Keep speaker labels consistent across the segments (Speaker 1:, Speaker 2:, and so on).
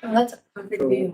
Speaker 1: Oh, that's a perfect view.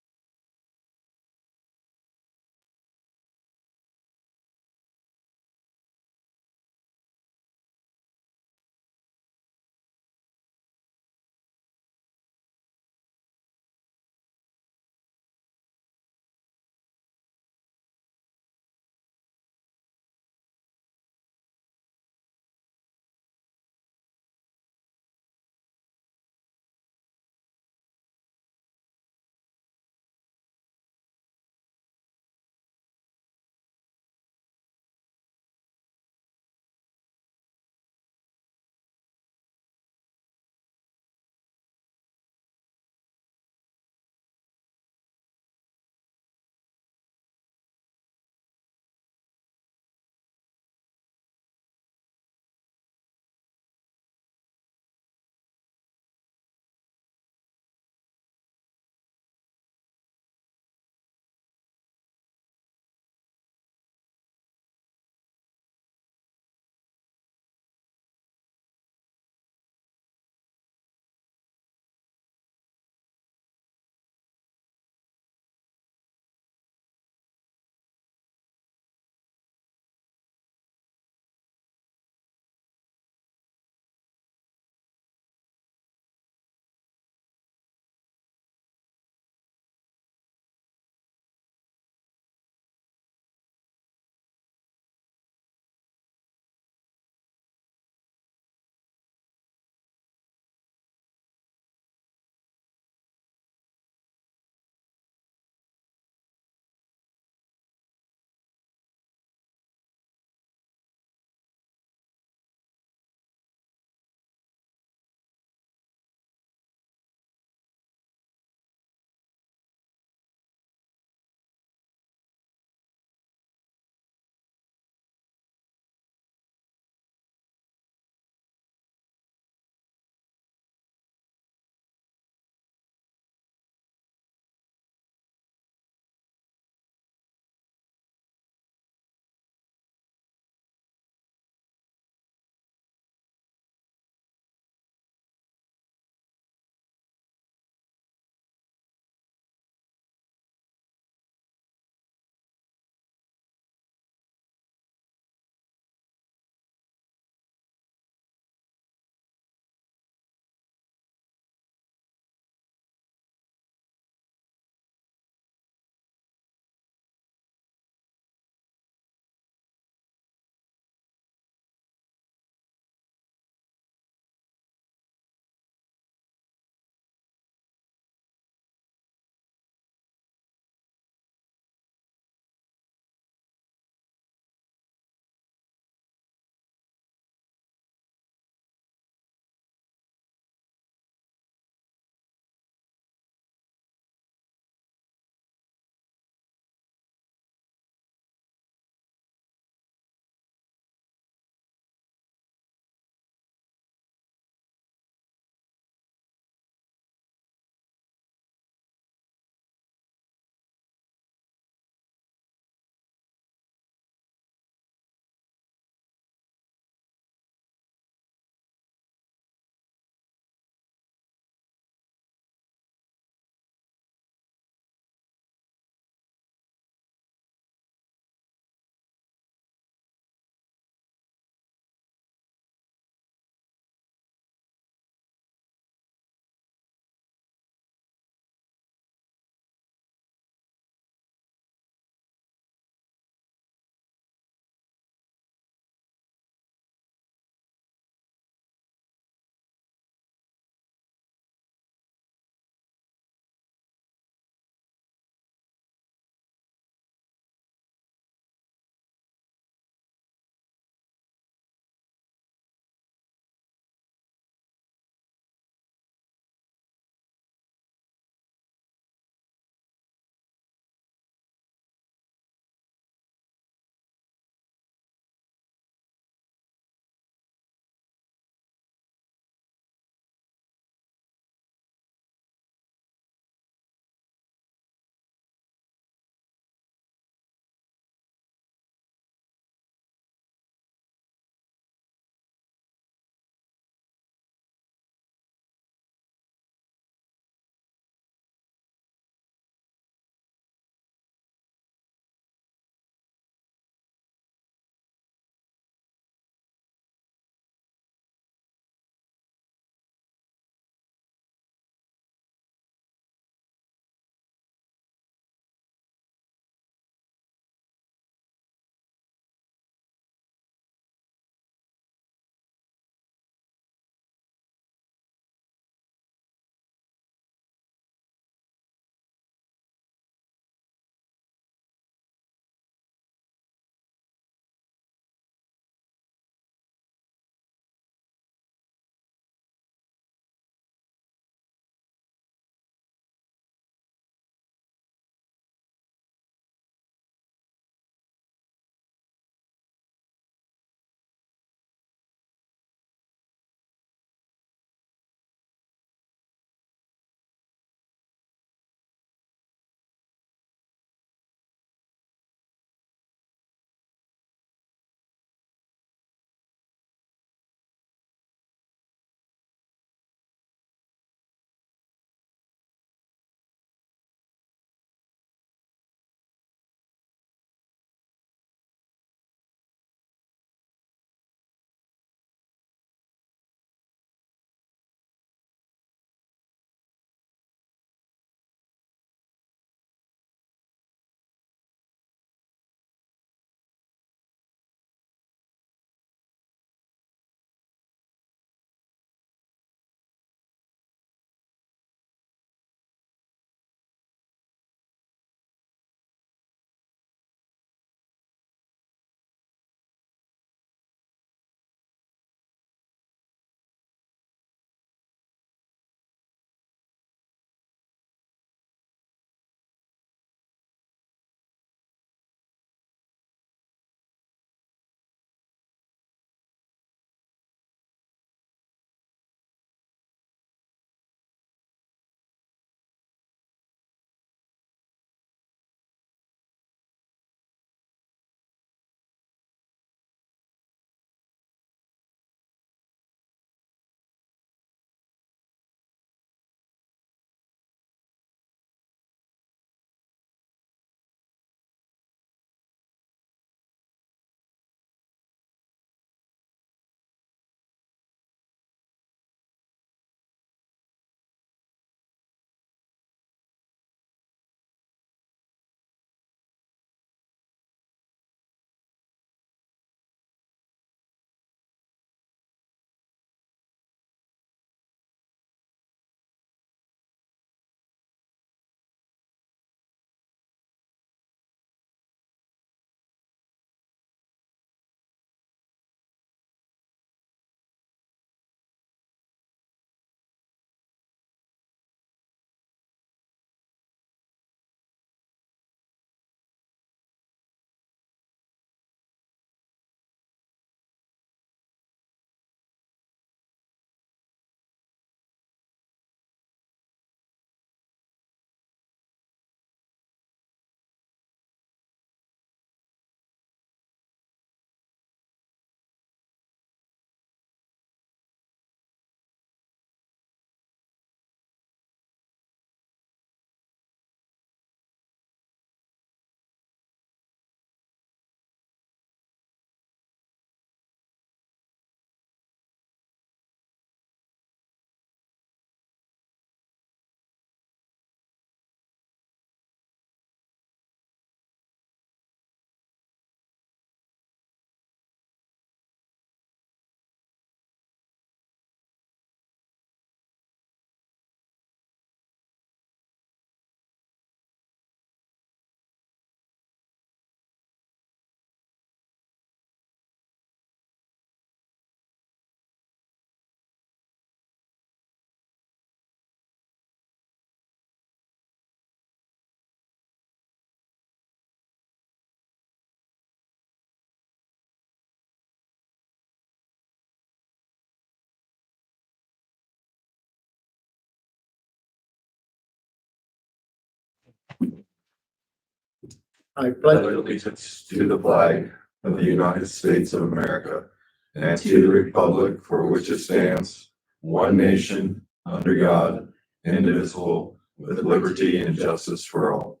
Speaker 1: I
Speaker 2: pledge
Speaker 1: pledge
Speaker 2: allegiance to the flag of the United States of America and to the republic for which it stands, one nation, under God, indivisible, with liberty and justice for all.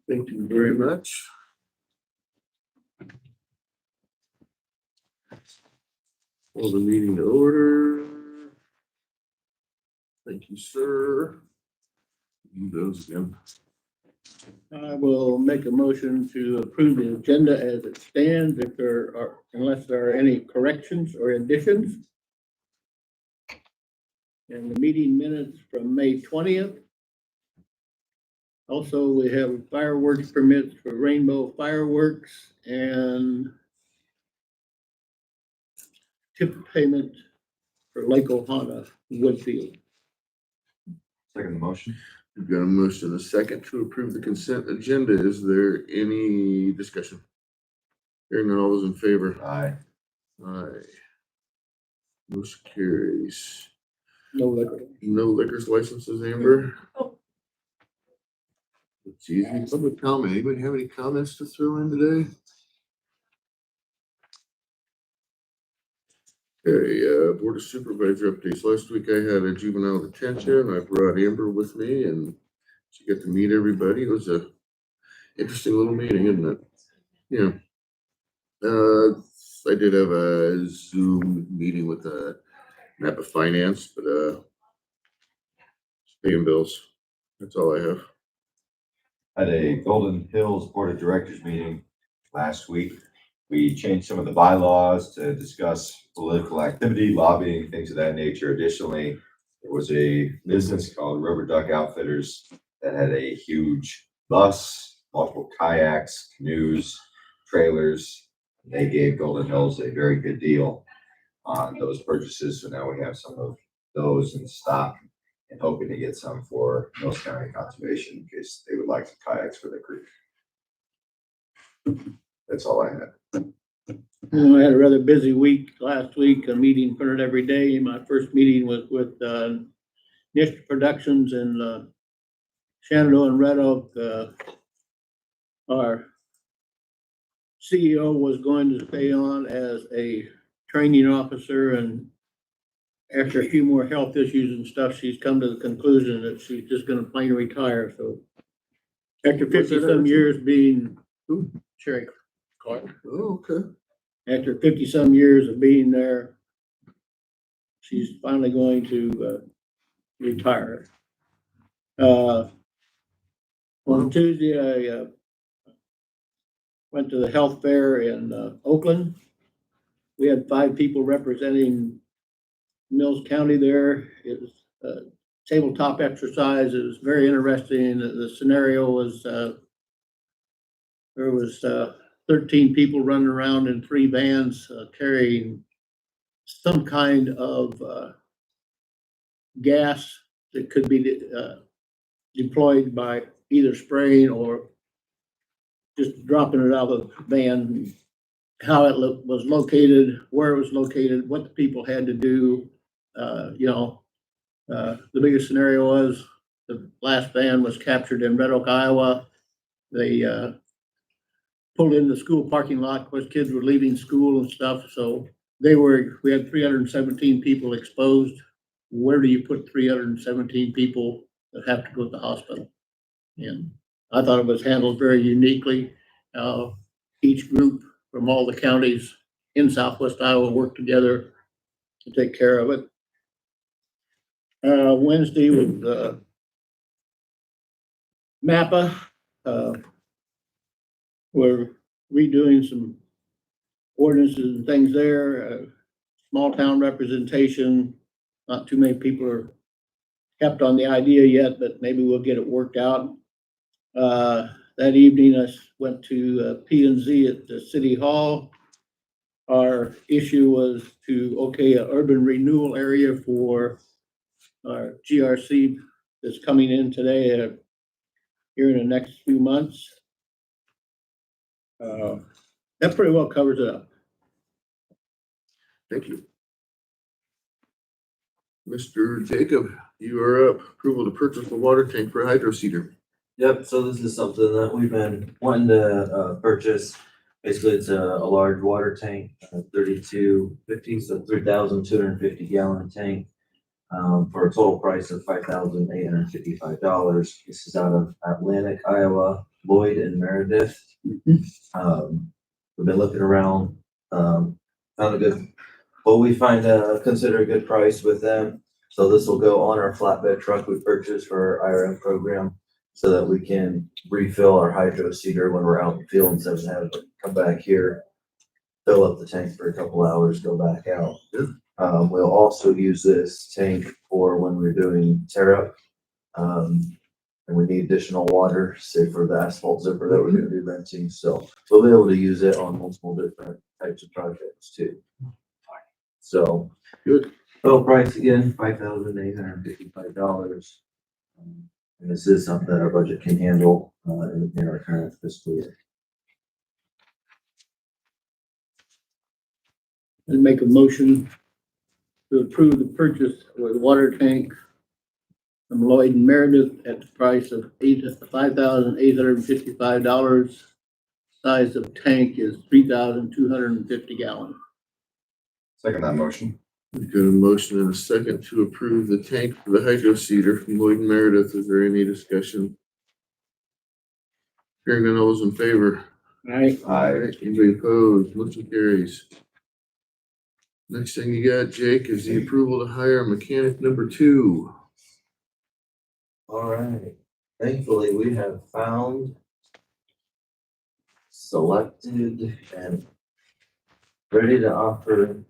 Speaker 1: Thank you very much. Call the meeting to order. Thank you, sir. Do those again. I will make a motion to approve the agenda as it stands if there are, unless there are any corrections or additions. And the meeting minutes from May 20th. Also, we have fireworks permits for rainbow fireworks and tip payment for Lake Ohana Woodfield.
Speaker 2: Second the motion.
Speaker 3: We've got a motion and a second to approve the consent agenda. Is there any discussion? Hearing none, all those in favor?
Speaker 2: Aye.
Speaker 3: Aye. Motion carries.
Speaker 1: No liquor.
Speaker 3: No liquors licenses, Amber? It's easy. Public comment. Anybody have any comments to throw in today? Okay, Board of Supervisor updates. Last week I had a juvenile detention. I brought Amber with me and she got to meet everybody. It was a interesting little meeting, isn't it? Yeah. I did have a Zoom meeting with Napa Finance, but paying bills. That's all I have.
Speaker 4: At a Golden Hills Board of Directors meeting last week. We changed some of the bylaws to discuss political activity, lobbying, things of that nature. Additionally, there was a business called Rubber Duck Outfitters that had a huge bus, multiple kayaks, canoes, trailers. They gave Golden Hills a very good deal on those purchases. So now we have some of those in stock and hoping to get some for Mills County Conservation in case they would like some kayaks for their creek. That's all I had.
Speaker 1: I had a rather busy week last week, a meeting printed every day. My first meeting was with Nish Productions in Shenandoah and Red Oak. Our CEO was going to stay on as a training officer, and after a few more health issues and stuff, she's come to the conclusion that she's just gonna plain retire. So after 50-some years being Sherry Clark.
Speaker 3: Oh, okay.
Speaker 1: After 50-some years of being there, she's finally going to retire. On Tuesday, I went to the health fair in Oakland. We had 5 people representing Mills County there. It was tabletop exercise. It was very interesting. The scenario was there was 13 people running around in 3 vans carrying some kind of gas that could be deployed by either spraying or just dropping it out of the van. How it was located, where it was located, what the people had to do. The biggest scenario was the last van was captured in Red Oak, Iowa. They pulled in the school parking lot because kids were leaving school and stuff. So we had 317 people exposed. Where do you put 317 people that have to go to the hospital? And I thought it was handled very uniquely. Each group from all the counties in Southwest Iowa worked together to take care of it. Wednesday was MAPA. We're redoing some ordinances and things there. Small town representation. Not too many people are kept on the idea yet, but maybe we'll get it worked out. That evening, I went to P&Z at the City Hall. Our issue was to an urban renewal area for our GRC that's coming in today here in the next few months. That pretty well covers it up.
Speaker 3: Thank you. Mr. Jacob, you are up. Approval to purchase the water tank for hydro seeder.
Speaker 5: Yep, so this is something that we've been wanting to purchase. Basically, it's a large water tank, 3250, so 3,250 gallon tank. For a total price of $5,855. This is out of Atlantic, Iowa, Lloyd and Meredith. We've been looking around, found a good, what we find consider a good price with them. So this will go on our flatbed truck we purchased for our IRM program so that we can refill our hydro seeder when we're out in the field instead of having to come back here, fill up the tank for a couple hours, go back out. We'll also use this tank for when we're doing tear up. And we need additional water, say for the asphalt zipper that we're gonna be renting, so we'll be able to use it on multiple different types of projects too. So.
Speaker 3: Good.
Speaker 5: Total price again, $5,855. And this is something that our budget can handle, in our current fiscal year.
Speaker 1: And make a motion to approve the purchase of the water tank from Lloyd and Meredith at the price of $5,855. Size of tank is 3,250 gallons.
Speaker 4: Second that motion.
Speaker 3: We've got a motion and a second to approve the tank for the hydro seeder from Lloyd and Meredith. Is there any discussion? Hearing none, all those in favor?
Speaker 1: Right?
Speaker 4: Aye.
Speaker 3: Anybody opposed? Motion carries. Next thing you got, Jake, is the approval to hire mechanic number 2.
Speaker 5: All right, thankfully, we have found, selected, and ready to offer.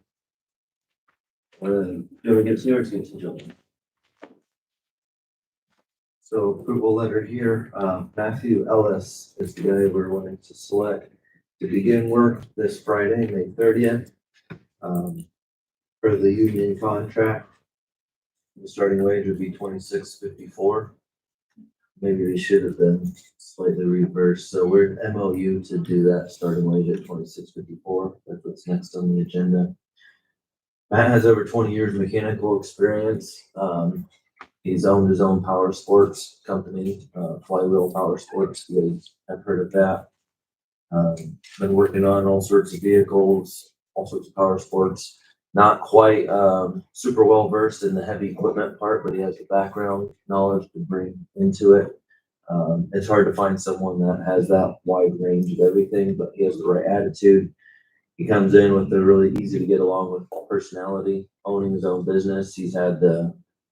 Speaker 5: Do we get to yours, gentlemen? So approval letter here, Matthew Ellis is the guy we're wanting to select to begin work this Friday, May 30th. For the union contract, the starting wage would be $26.54. Maybe they should have been slightly reversed. So we're in MOU to do that starting wage at $26.54. That's what's next on the agenda. Matt has over 20 years of mechanical experience. He's owned his own power sports company, Flywheel Power Sports. You guys have heard of that. Been working on all sorts of vehicles, all sorts of power sports. Not quite super well versed in the heavy equipment part, but he has the background knowledge to bring into it. It's hard to find someone that has that wide range of everything, but he has the right attitude. He comes in with a really easy to get along with personality, owning his own business. He's had the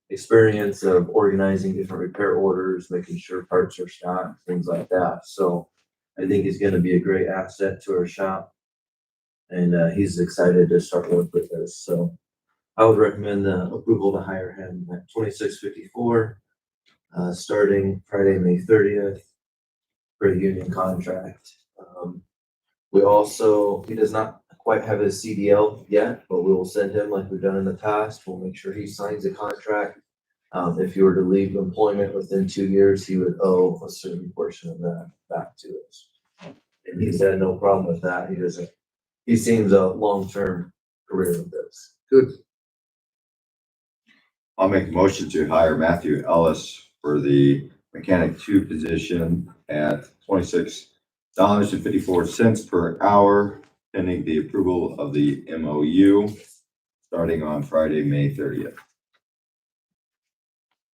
Speaker 5: experience of organizing different repair orders, making sure parts are stocked, things like that. So I think he's going to be a great asset to our shop. And he's excited to start work with us. So I would recommend the approval to hire him at $26.54, starting Friday, May 30th for a union contract. He does not quite have his CDL yet, but we will send him like we've done in the past. We'll make sure he signs a contract. If he were to leave employment within 2 years, he would owe a certain portion of that back to us. And he's had no problem with that. He seems a long-term career with this.
Speaker 3: Good.
Speaker 4: I'll make a motion to hire Matthew Ellis for the mechanic 2 position at $26.54 per hour, pending the approval of the MOU, starting on Friday, May 30th.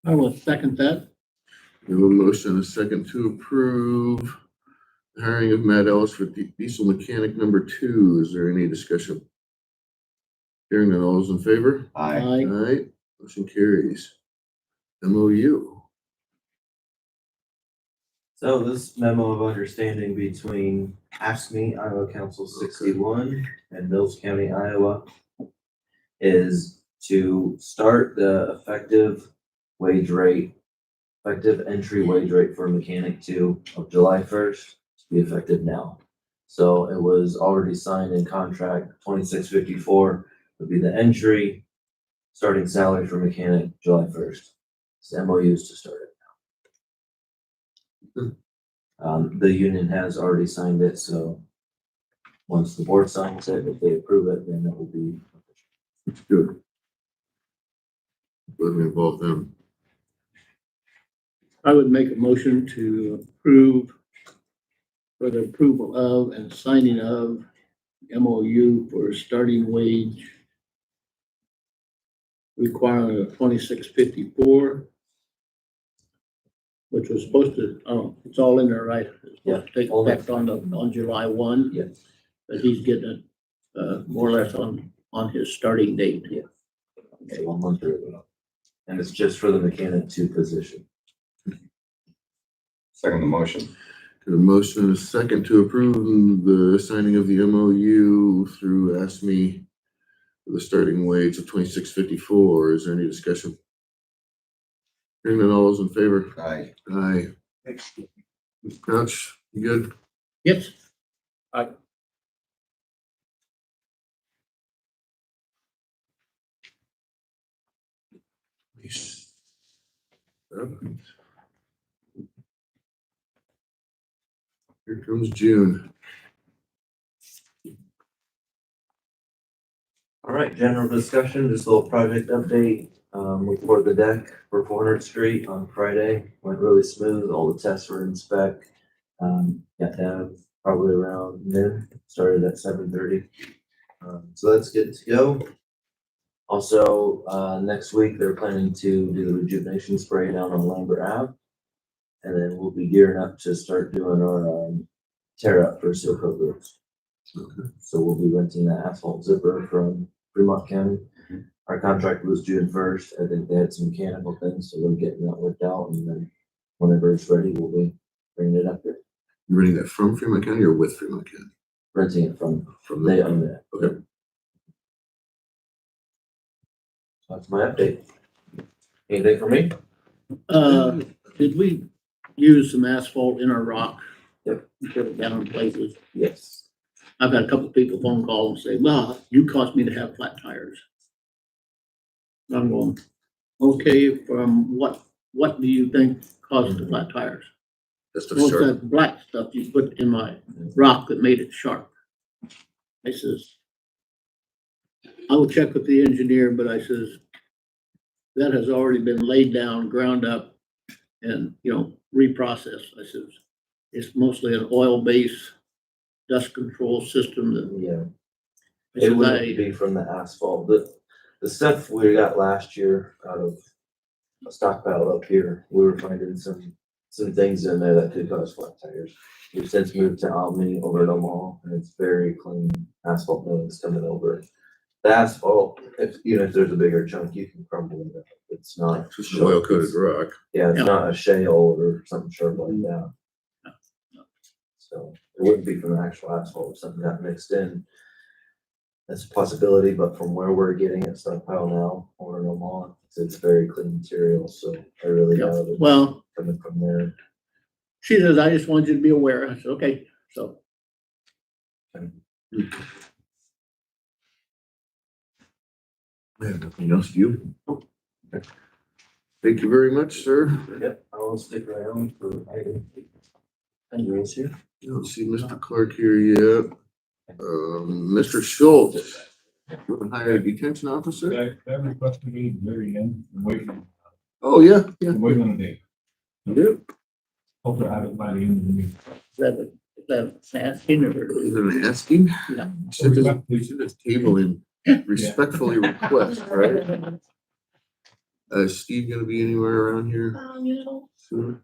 Speaker 1: I will second that.
Speaker 3: We have a motion and a second to approve the hiring of Matt Ellis for diesel mechanic number 2. Is there any discussion? Hearing none, all those in favor?
Speaker 4: Aye.
Speaker 1: Aye.
Speaker 3: Aye. Motion carries. MOU.
Speaker 5: So this memo of understanding between AFSCME, Iowa Council 61, and Mills County, Iowa, is to start the effective entry wage rate for mechanic 2 of July 1st to be effective now. So it was already signed in contract. $26.54 would be the entry, starting salary for mechanic July 1st. It's MOUs to start it. The union has already signed it, so once the board signs it, if they approve it, then it will be official.
Speaker 3: Good. Let me involve them.
Speaker 1: I would make a motion to approve for the approval of and signing of MOU for starting wage requirement of 26.54, which was supposed to, oh, it's all in there, right? It's supposed to take effect on July 1.
Speaker 5: Yes.
Speaker 1: But he's getting it, more or less on his starting date.
Speaker 5: Yeah. Okay, 1 month early. And it's just for the mechanic 2 position.
Speaker 4: Second the motion.
Speaker 3: Got a motion and a second to approve the signing of the MOU through ASME for the starting wage of 26.54. Is there any discussion? Hearing none, all those in favor?
Speaker 4: Aye.
Speaker 3: Aye. Crouch, you good?
Speaker 1: Yes.
Speaker 3: Here comes June.
Speaker 5: All right, general discussion, just a little project update. We poured the deck for 400th Street on Friday. Went really smooth. All the tests were in spec. Got down probably around noon. Started at 7:30. So that's good to go. Also, next week they're planning to do the rejuvenation spray down on Lambert Ave. And then we'll be gearing up to start doing our tear up for seal coat roofs. So we'll be renting the asphalt zipper from Fremont County. Our contract was June 1st. I think they had some mechanical things, so we're getting that worked out, and then whenever it's ready, we'll be bringing it up here.
Speaker 3: You renting that from Fremont County or with Fremont County?
Speaker 5: Renting it from,
Speaker 3: From
Speaker 5: they
Speaker 3: them.
Speaker 5: own it.
Speaker 3: Okay.
Speaker 5: So that's my update. Anything for me?
Speaker 1: Did we use some asphalt in our rock?
Speaker 5: Yep.
Speaker 1: Put it down in places.
Speaker 5: Yes.
Speaker 1: I've had a couple people phone call and say, well, you caused me to have flat tires. And I'm going, okay, from what do you think caused the flat tires?
Speaker 3: Just a
Speaker 1: What's
Speaker 3: sharp.
Speaker 1: that black stuff you put in my rock that made it sharp? I says, I will check with the engineer, but I says, that has already been laid down, ground up, and, reprocessed. I says, it's mostly an oil-based dust control system that.
Speaker 5: Yeah.
Speaker 1: I
Speaker 5: It
Speaker 1: says,
Speaker 5: wouldn't be from the asphalt. The stuff we got last year out of a stockpile up here, we were finding some things in there that could cause flat tires. We've since moved to Albany over at Omaha, and it's very clean asphalt millings coming over. The asphalt, even if there's a bigger chunk, you can crumble it. It's not.
Speaker 3: It's just oil coated rock.
Speaker 5: Yeah, it's
Speaker 1: Yeah.
Speaker 5: not a shale or something sharp like that. So it wouldn't be from the actual asphalt, if something got mixed in. That's a possibility, but from where we're getting it stockpile now, over in Omaha, it's very clean material, so I really
Speaker 1: Yeah.
Speaker 5: doubt it's
Speaker 1: Well,
Speaker 5: coming from there.
Speaker 1: she says, I just wanted you to be aware. I said, okay, so.
Speaker 3: I have nothing else, you? Thank you very much, sir.
Speaker 5: Yep, I will stick around for anyways here.
Speaker 3: I don't see Mr. Clark here yet. Mr. Schultz, hire a detention officer?
Speaker 6: That requested me very end, I'm waiting,
Speaker 3: Oh, yeah, yeah.
Speaker 6: I'm waiting on a date.
Speaker 3: Yep.
Speaker 6: Hopefully I have it by the end of the week.
Speaker 1: Is that asking or?
Speaker 3: Is it asking?
Speaker 1: Yeah.
Speaker 3: We should just table him, respectfully request, right? Is Steve gonna be anywhere around here soon?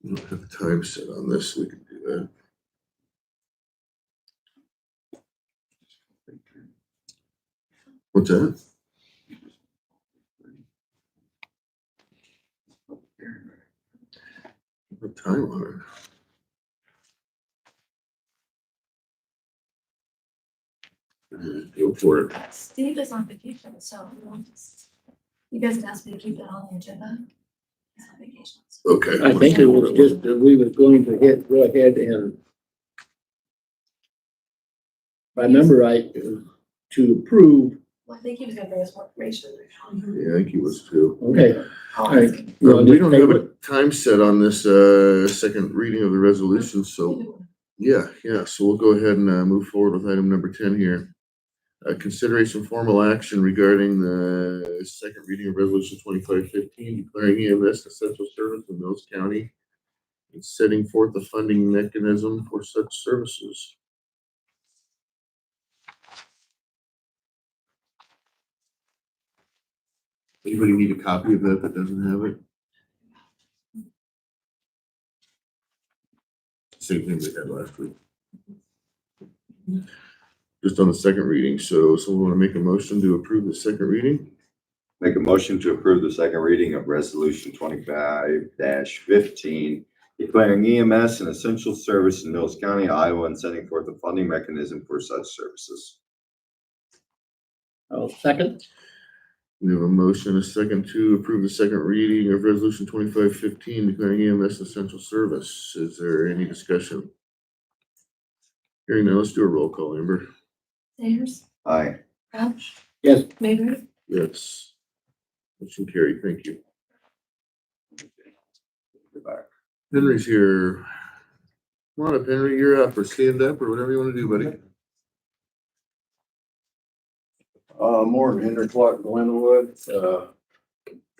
Speaker 3: We don't have a time set on this, we can do that. What's that? What time on it? Go for it.
Speaker 7: Steve is on vacation, so you guys asked me to keep that on the agenda. He's on vacation.
Speaker 3: Okay.
Speaker 1: I think it was just that we were going to go ahead and. If I remember right, it was to approve.
Speaker 7: Well, I think he was gonna bring us more information.
Speaker 3: Yeah, I think he was too.
Speaker 1: Okay. All right.
Speaker 3: We don't have a time set on this, second reading of the resolution, so, yeah, so we'll go ahead and, move forward with item number 10 here. Consideration formal action regarding the second reading of resolution 2515, declaring EMS essential service in Mills County and setting forth a funding mechanism for such services. Anybody need a copy of that doesn't have it? Same thing we had last week. Just on the second reading. So someone want to make a motion to approve the second reading?
Speaker 4: Make a motion to approve the second reading of resolution 25-15, declaring EMS an essential service in Mills County, Iowa, and setting forth a funding mechanism for such services.
Speaker 1: I'll second.
Speaker 3: We have a motion, a second to approve the second reading of resolution 2515, declaring EMS essential service. Is there any discussion? Hearing none, let's do a roll call, Amber.
Speaker 7: Sayers,
Speaker 4: Aye.
Speaker 7: Crouch,
Speaker 1: Yes,
Speaker 7: Mayberry,
Speaker 3: Yes. Motion carried, thank you. Henry's here. Come on up, Henry, you're up, or stand up, or whatever you want to do, buddy.
Speaker 8: Morgan, Henry Clark, Glenwood,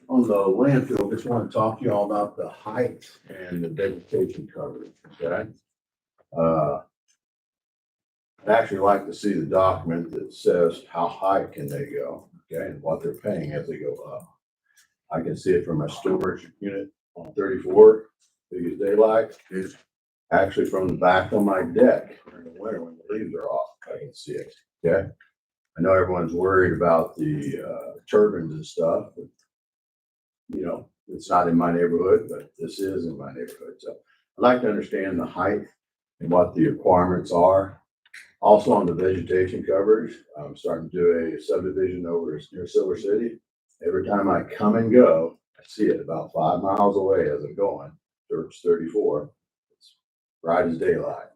Speaker 8: on the landfill, just want to talk to you all about the height and the vegetation coverage, okay? I'd actually like to see the document that says how high can they go, okay, and what they're paying as they go up. I can see it from my storage unit on 34, big as daylight. It's actually from the back of my deck during the winter when the leaves are off, I can see it, okay? I know everyone's worried about the turbines and stuff, but you know, it's not in my neighborhood, but this is in my neighborhood. So I'd like to understand the height and what the requirements are. Also on the vegetation coverage, I'm starting to do a subdivision over near Silver City. Every time I come and go, I see it about 5 miles away as I'm going, towards 34. It's bright as daylight.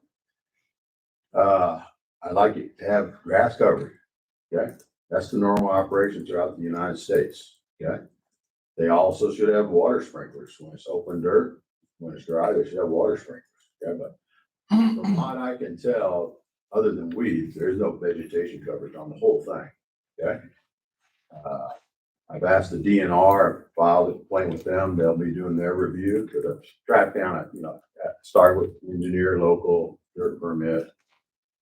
Speaker 8: I'd like it to have grass coverage. Okay, that's the normal operation throughout the United States. Okay, they also should have water sprinklers when it's open dirt. When it's dry, they should have water sprinklers. Okay, but from what I can tell, other than weeds, there's no vegetation coverage on the whole thing. Okay, I've asked the DNR, filed a complaint with them. They'll be doing their review because I've tracked down, start with engineer, local dirt permit.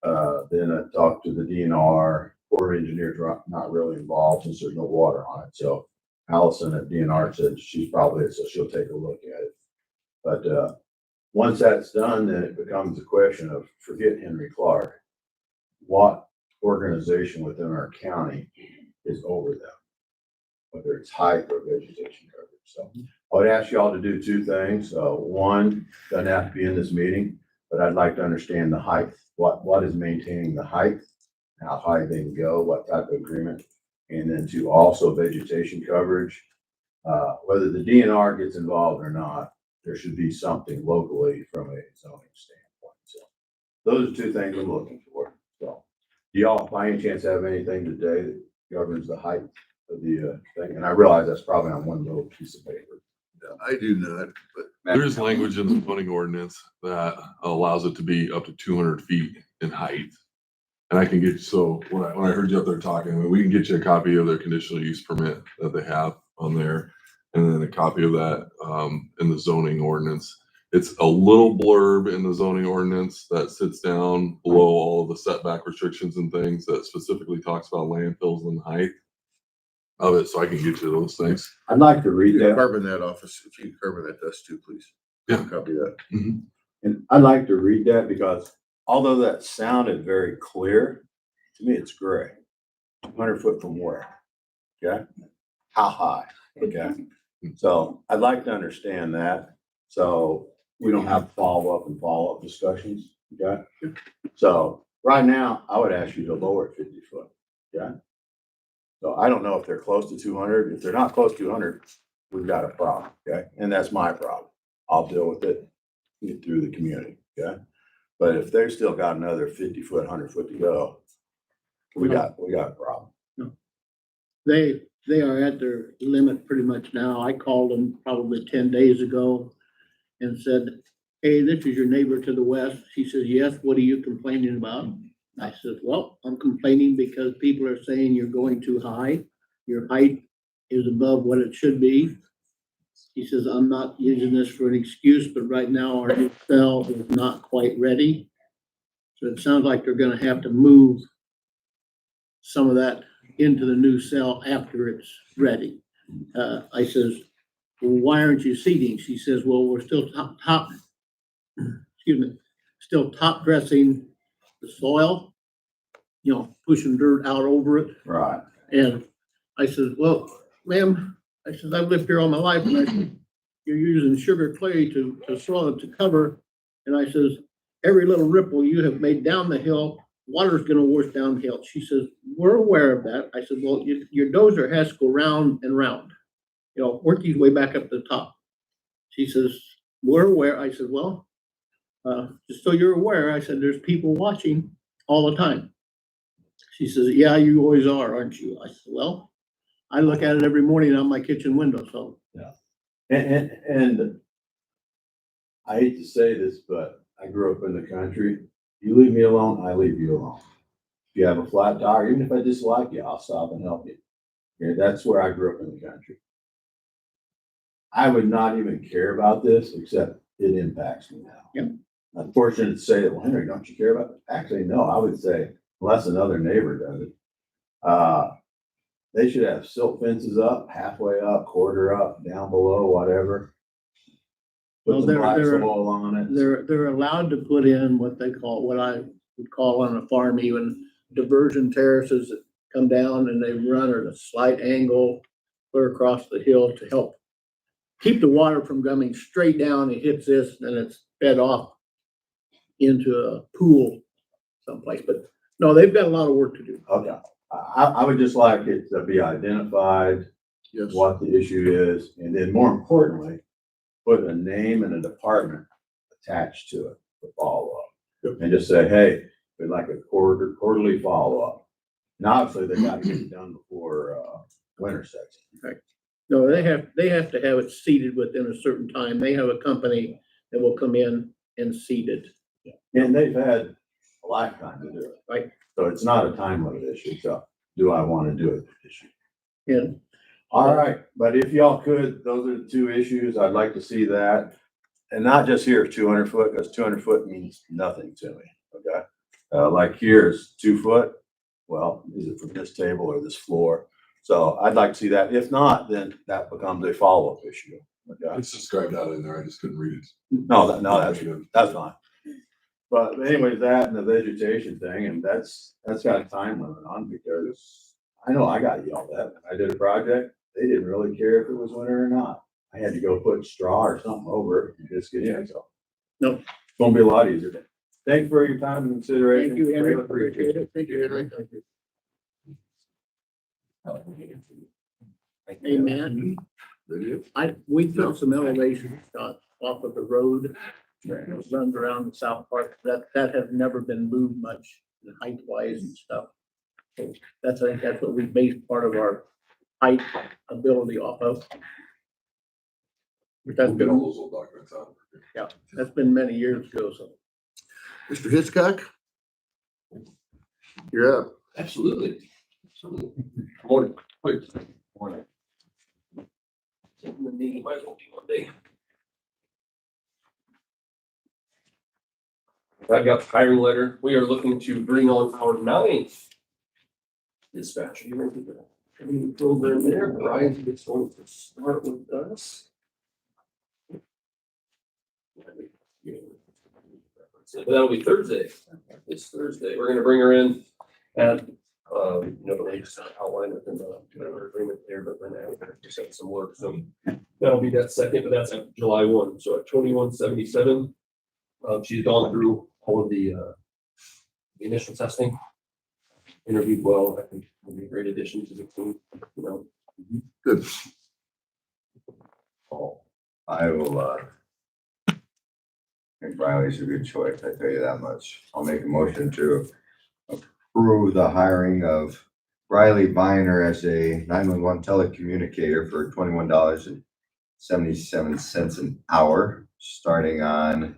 Speaker 8: Then I talked to the DNR. Corps of Engineers are not really involved since there's no water on it. So Allison at DNR said she'll take a look at it. But once that's done, then it becomes a question of, forget Henry Clark, what organization within our county is over them, whether it's height or vegetation coverage. So I would ask y'all to do two things. One, doesn't have to be in this meeting, but I'd like to understand the height. What is maintaining the height? How high they can go, what type of agreement, and then to also vegetation coverage. Whether the DNR gets involved or not, there should be something locally from a zoning standpoint. So those are two things I'm looking for. So do y'all by any chance have anything today that governs the height of the thing? And I realize that's probably on one little piece of paper.
Speaker 9: I do not, but there's language in the zoning ordinance that allows it to be up to 200 feet in height. And I can get, so when I heard you up there talking, I mean, we can get you a copy of their conditional use permit that they have on there. And then a copy of that in the zoning ordinance. It's a little blurb in the zoning ordinance that sits down below all of the setback restrictions and things that specifically talks about landfills and height of it. So I can get you those things.
Speaker 8: I'd like to read that.
Speaker 3: Carbon that office, if you can carbon that dust too, please.
Speaker 9: Yeah.
Speaker 3: Copy that.
Speaker 8: And I'd like to read that because although that sounded very clear, to me, it's gray. 100 foot from where? Okay. How high? Okay. So I'd like to understand that. So we don't have follow-up discussions. Okay. So right now, I would ask you to lower it 50 foot. Okay. So I don't know if they're close to 200. If they're not close to 200, we've got a problem. Okay. And that's my problem. I'll deal with it, get through the community. Okay. But if they've still got another 50 foot, 100 foot to go, we got a problem.
Speaker 1: they are at their limit pretty much now. I called them probably 10 days ago and said, hey, this is your neighbor to the west. She says, yes, what are you complaining about? I said, well, I'm complaining because people are saying you're going too high. Your height is above what it should be. He says, I'm not using this for an excuse, but right now our new cell is not quite ready. So it sounds like they're gonna have to move some of that into the new cell after it's ready. I says, well, why aren't you seeding? She says, well, we're still still top dressing the soil, pushing dirt out over it.
Speaker 8: Right.
Speaker 1: And I said, well, ma'am, I said, I've lived here all my life, and I said, you're using sugar clay to soil to cover. And I says, every little ripple you have made down the hill, water's gonna wash downhill. She says, we're aware of that. I said, well, your dozer has to go round and round, work his way back up to the top. She says, we're aware. I said, well, just so you're aware, I said, there's people watching all the time. She says, yeah, you always are, aren't you? I said, well, I look at it every morning on my kitchen window, so.
Speaker 8: And I hate to say this, but I grew up in the country. You leave me alone, I leave you alone. If you have a flat tire, even if I dislike you, I'll stop and help you. Okay, that's where I grew up in the country. I would not even care about this, except it impacts me now.
Speaker 1: Yep.
Speaker 8: I'm fortunate to say that, well, Henry, don't you care about it? Actually, no, I would say unless another neighbor does it. They should have silt fences up, halfway up, quarter up, down below, whatever.
Speaker 1: Well,
Speaker 8: Put some black
Speaker 1: they're-
Speaker 8: soil on it.
Speaker 1: They're allowed to put in what I would call on a farm even diversion terraces that come down and they run at a slight angle clear across the hill to help keep the water from coming straight down. It hits this and it's fed off into a pool someplace. But no, they've got a lot of work to do.
Speaker 8: Okay, I would just like it to be identified,
Speaker 3: Yes.
Speaker 8: what the issue is, and then more importantly, put a name and a department attached to it to follow up. And just say, hey, we'd like a quarterly follow-up. And obviously, they gotta get it done before, winter sets.
Speaker 1: No, they have to have it seeded within a certain time. They have a company that will come in and seed it.
Speaker 8: And they've had a lifetime to do it.
Speaker 1: Right.
Speaker 8: So it's not a time limit issue, so do I wanna do it issue?
Speaker 1: And
Speaker 8: All right, but if y'all could, those are the two issues, I'd like to see that. And not just here, 200 foot, because 200 foot means nothing to me, okay? Like here is 2 foot, well, is it from this table or this floor? So I'd like to see that, if not, then that becomes a follow-up issue, okay?
Speaker 9: It's described out in there. I just couldn't read it.
Speaker 8: No, that's fine. But anyways, that and the vegetation thing, and that's got a time limit on, because I know I got yelled at when I did a project. They didn't really care if it was winter or not. I had to go put straw or something over it and just get in, so.
Speaker 1: Nope.
Speaker 8: It's gonna be a lot easier. Thank you for your time and consideration.
Speaker 1: thank you, Henry.
Speaker 8: Greatly appreciate it.
Speaker 1: Thank you, Henry. Amen. We took some elevation shots off of the road. It runs around the south part. That has never been moved much height wise and stuff. So I think that's what we based part of our height ability off of. But that's
Speaker 9: We'll get all
Speaker 1: been,
Speaker 9: those old documents out.
Speaker 1: that's been many years ago, so.
Speaker 3: Mr. Hitchcock? You're up.
Speaker 10: Absolutely. Morning. Please. Morning. The meeting might as well be one day. I've got the hiring letter. We are looking to bring on our 9th dispatcher. You ready to go? Any program there? Brian is going to start with us. So that'll be Thursday, this Thursday. We're gonna bring her in at, the latest outline within the whatever agreement there, but then we're gonna just have some work. So that'll be that second, but that's at July 1. So at 2177, she's gone through all of the initial testing, interviewed well. I think will be a great addition to the team,
Speaker 3: Good.
Speaker 4: I will, I think Riley's a good choice, I tell you that much. I'll make a motion to approve the hiring of Riley Viner as a 911 telecommunicator for $21.77 an hour, starting on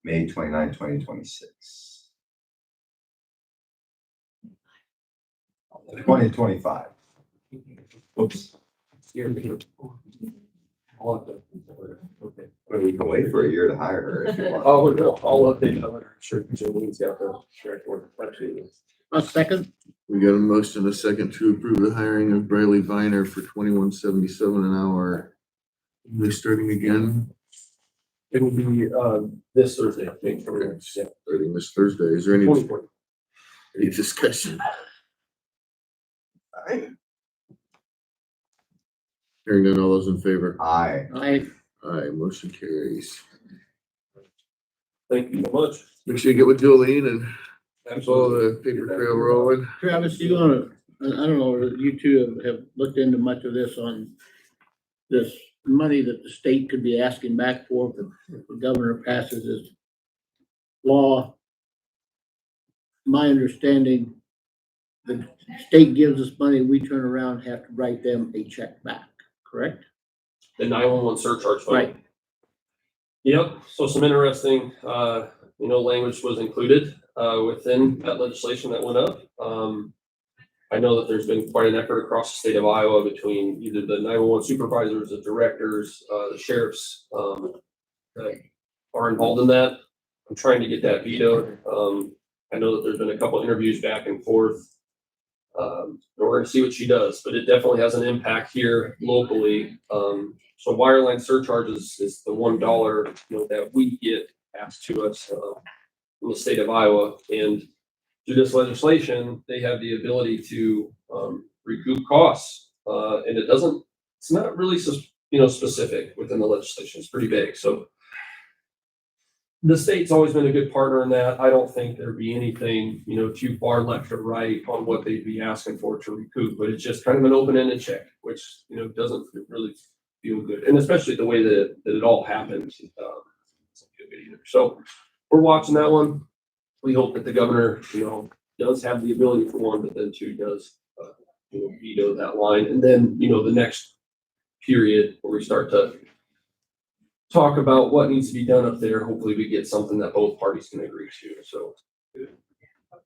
Speaker 4: May 29, 2026. 2025.
Speaker 10: Oops. Okay.
Speaker 4: Well, we can wait for a year to hire her if you want.
Speaker 10: Oh, no, I'll update the letter. Sure, Jolene's got the correct order. Actually,
Speaker 1: A second,
Speaker 3: We got a motion, a second to approve the hiring of Bradley Viner for $21.77 an hour. They're starting again,
Speaker 10: it will be, this Thursday, I think.
Speaker 3: Okay.
Speaker 10: Yeah.
Speaker 3: starting this Thursday. Is there any
Speaker 10: 2020.
Speaker 3: discussion? Hearing none, all those in favor?
Speaker 4: Aye.
Speaker 1: I,
Speaker 3: Aye, motion carries.
Speaker 10: Thank you so much.
Speaker 3: Make sure you get with Jolene and follow
Speaker 10: Absolutely.
Speaker 3: the paper trail rolling.
Speaker 1: Travis, you wanna, I don't know, you two have looked into much of this on this money that the state could be asking back for if the governor passes his law. My understanding, the state gives us money, we turn around and have to write them a check back, correct?
Speaker 10: The 911 surcharge fund.
Speaker 1: Right.
Speaker 10: Yep, so some interesting, language was included, within that legislation that went up. I know that there's been quite an effort across the state of Iowa between either the 911 supervisors, the directors, the sheriffs, that are involved in that. I'm trying to get that vetoed. I know that there's been a couple interviews back and forth. We're gonna see what she does, but it definitely has an impact here locally. So wireline surcharges is the $1, that we get asked to us, from the state of Iowa. And through this legislation, they have the ability to, recoup costs. And it's not really, specific within the legislation. It's pretty vague. So the state's always been a good partner in that. I don't think there'd be anything, too far left or right on what they'd be asking for to recoup, but it's just kind of an open-ended check, which, doesn't really feel good. And especially the way that it all happened. Doesn't feel good either. So we're watching that one. We hope that the governor, does have the ability for one, but then two does, veto that line. And then, the next period where we start to talk about what needs to be done up there. Hopefully we get something that both parties can agree to. So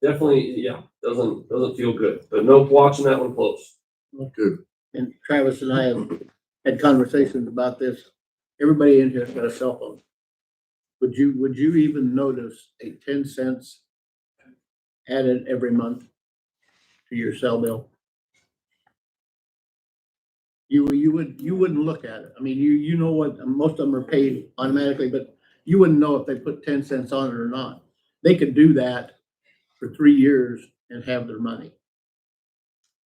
Speaker 10: definitely, doesn't feel good, but nope, watching that one close.
Speaker 3: Good.
Speaker 1: And Travis and I have had conversations about this. Everybody in here's got a cell phone. Would you even notice a 10 cents added every month to your cell bill? You wouldn't look at it. I mean, you know what, most of them are paid automatically, but you wouldn't know if they put 10 cents on it or not. They could do that for 3 years and have their money.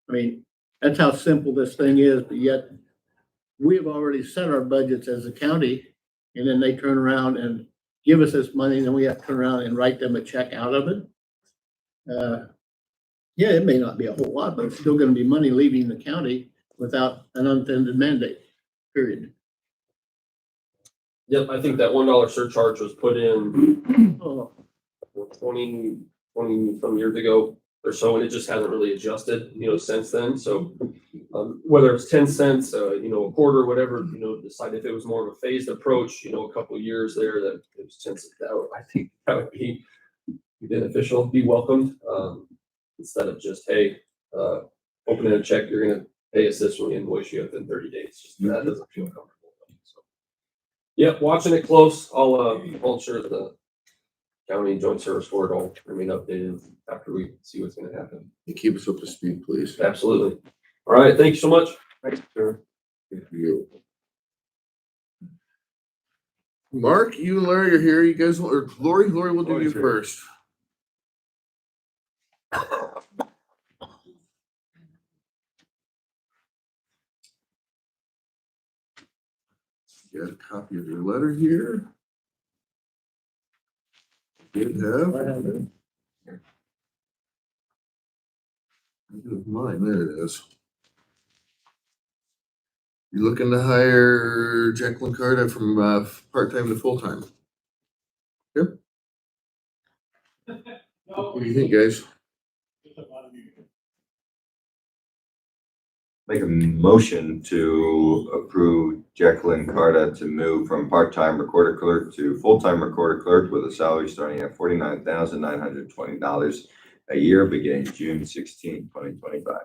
Speaker 1: I mean, that's how simple this thing is, but yet we have already set our budgets as a county, and then they turn around and give us this money, and then we have to turn around and write them a check out of it. Yeah, it may not be a whole lot, but it's still gonna be money leaving the county without an unintended mandate, period.
Speaker 10: Yep, I think that $1 surcharge was put in
Speaker 1: Oh,
Speaker 10: 20 some years ago or so, and it just hasn't really adjusted, since then. So whether it's 10 cents, a quarter, whatever, decide if it was more of a phased approach, a couple of years there that it was 10 cents, I think that would be beneficial, be welcomed, instead of just, hey, opening a check, you're gonna pay us this, we invoice you within 30 days. Just, that doesn't feel comfortable. So, yeah, watching it close. I'll ensure the county joint service board will remain updated after we see what's gonna happen.
Speaker 3: You keep us up to speed, please.
Speaker 10: Absolutely. All right, thank you so much.
Speaker 3: Thanks, sir. Thank you. Mark, you and Larry are here. You guys, or Lori, we'll do you
Speaker 6: Lori's here.
Speaker 3: first. Got a copy of your letter here. Did have.
Speaker 1: I have it.
Speaker 3: Mine, there it is. You looking to hire Jacqueline Carter from part-time to full-time? Yep. What do you think, guys?
Speaker 4: Make a motion to approve Jacqueline Carta to move from part-time recorder clerk to full-time recorder clerk with a salary starting at $49,920 a year beginning June 16, 2025.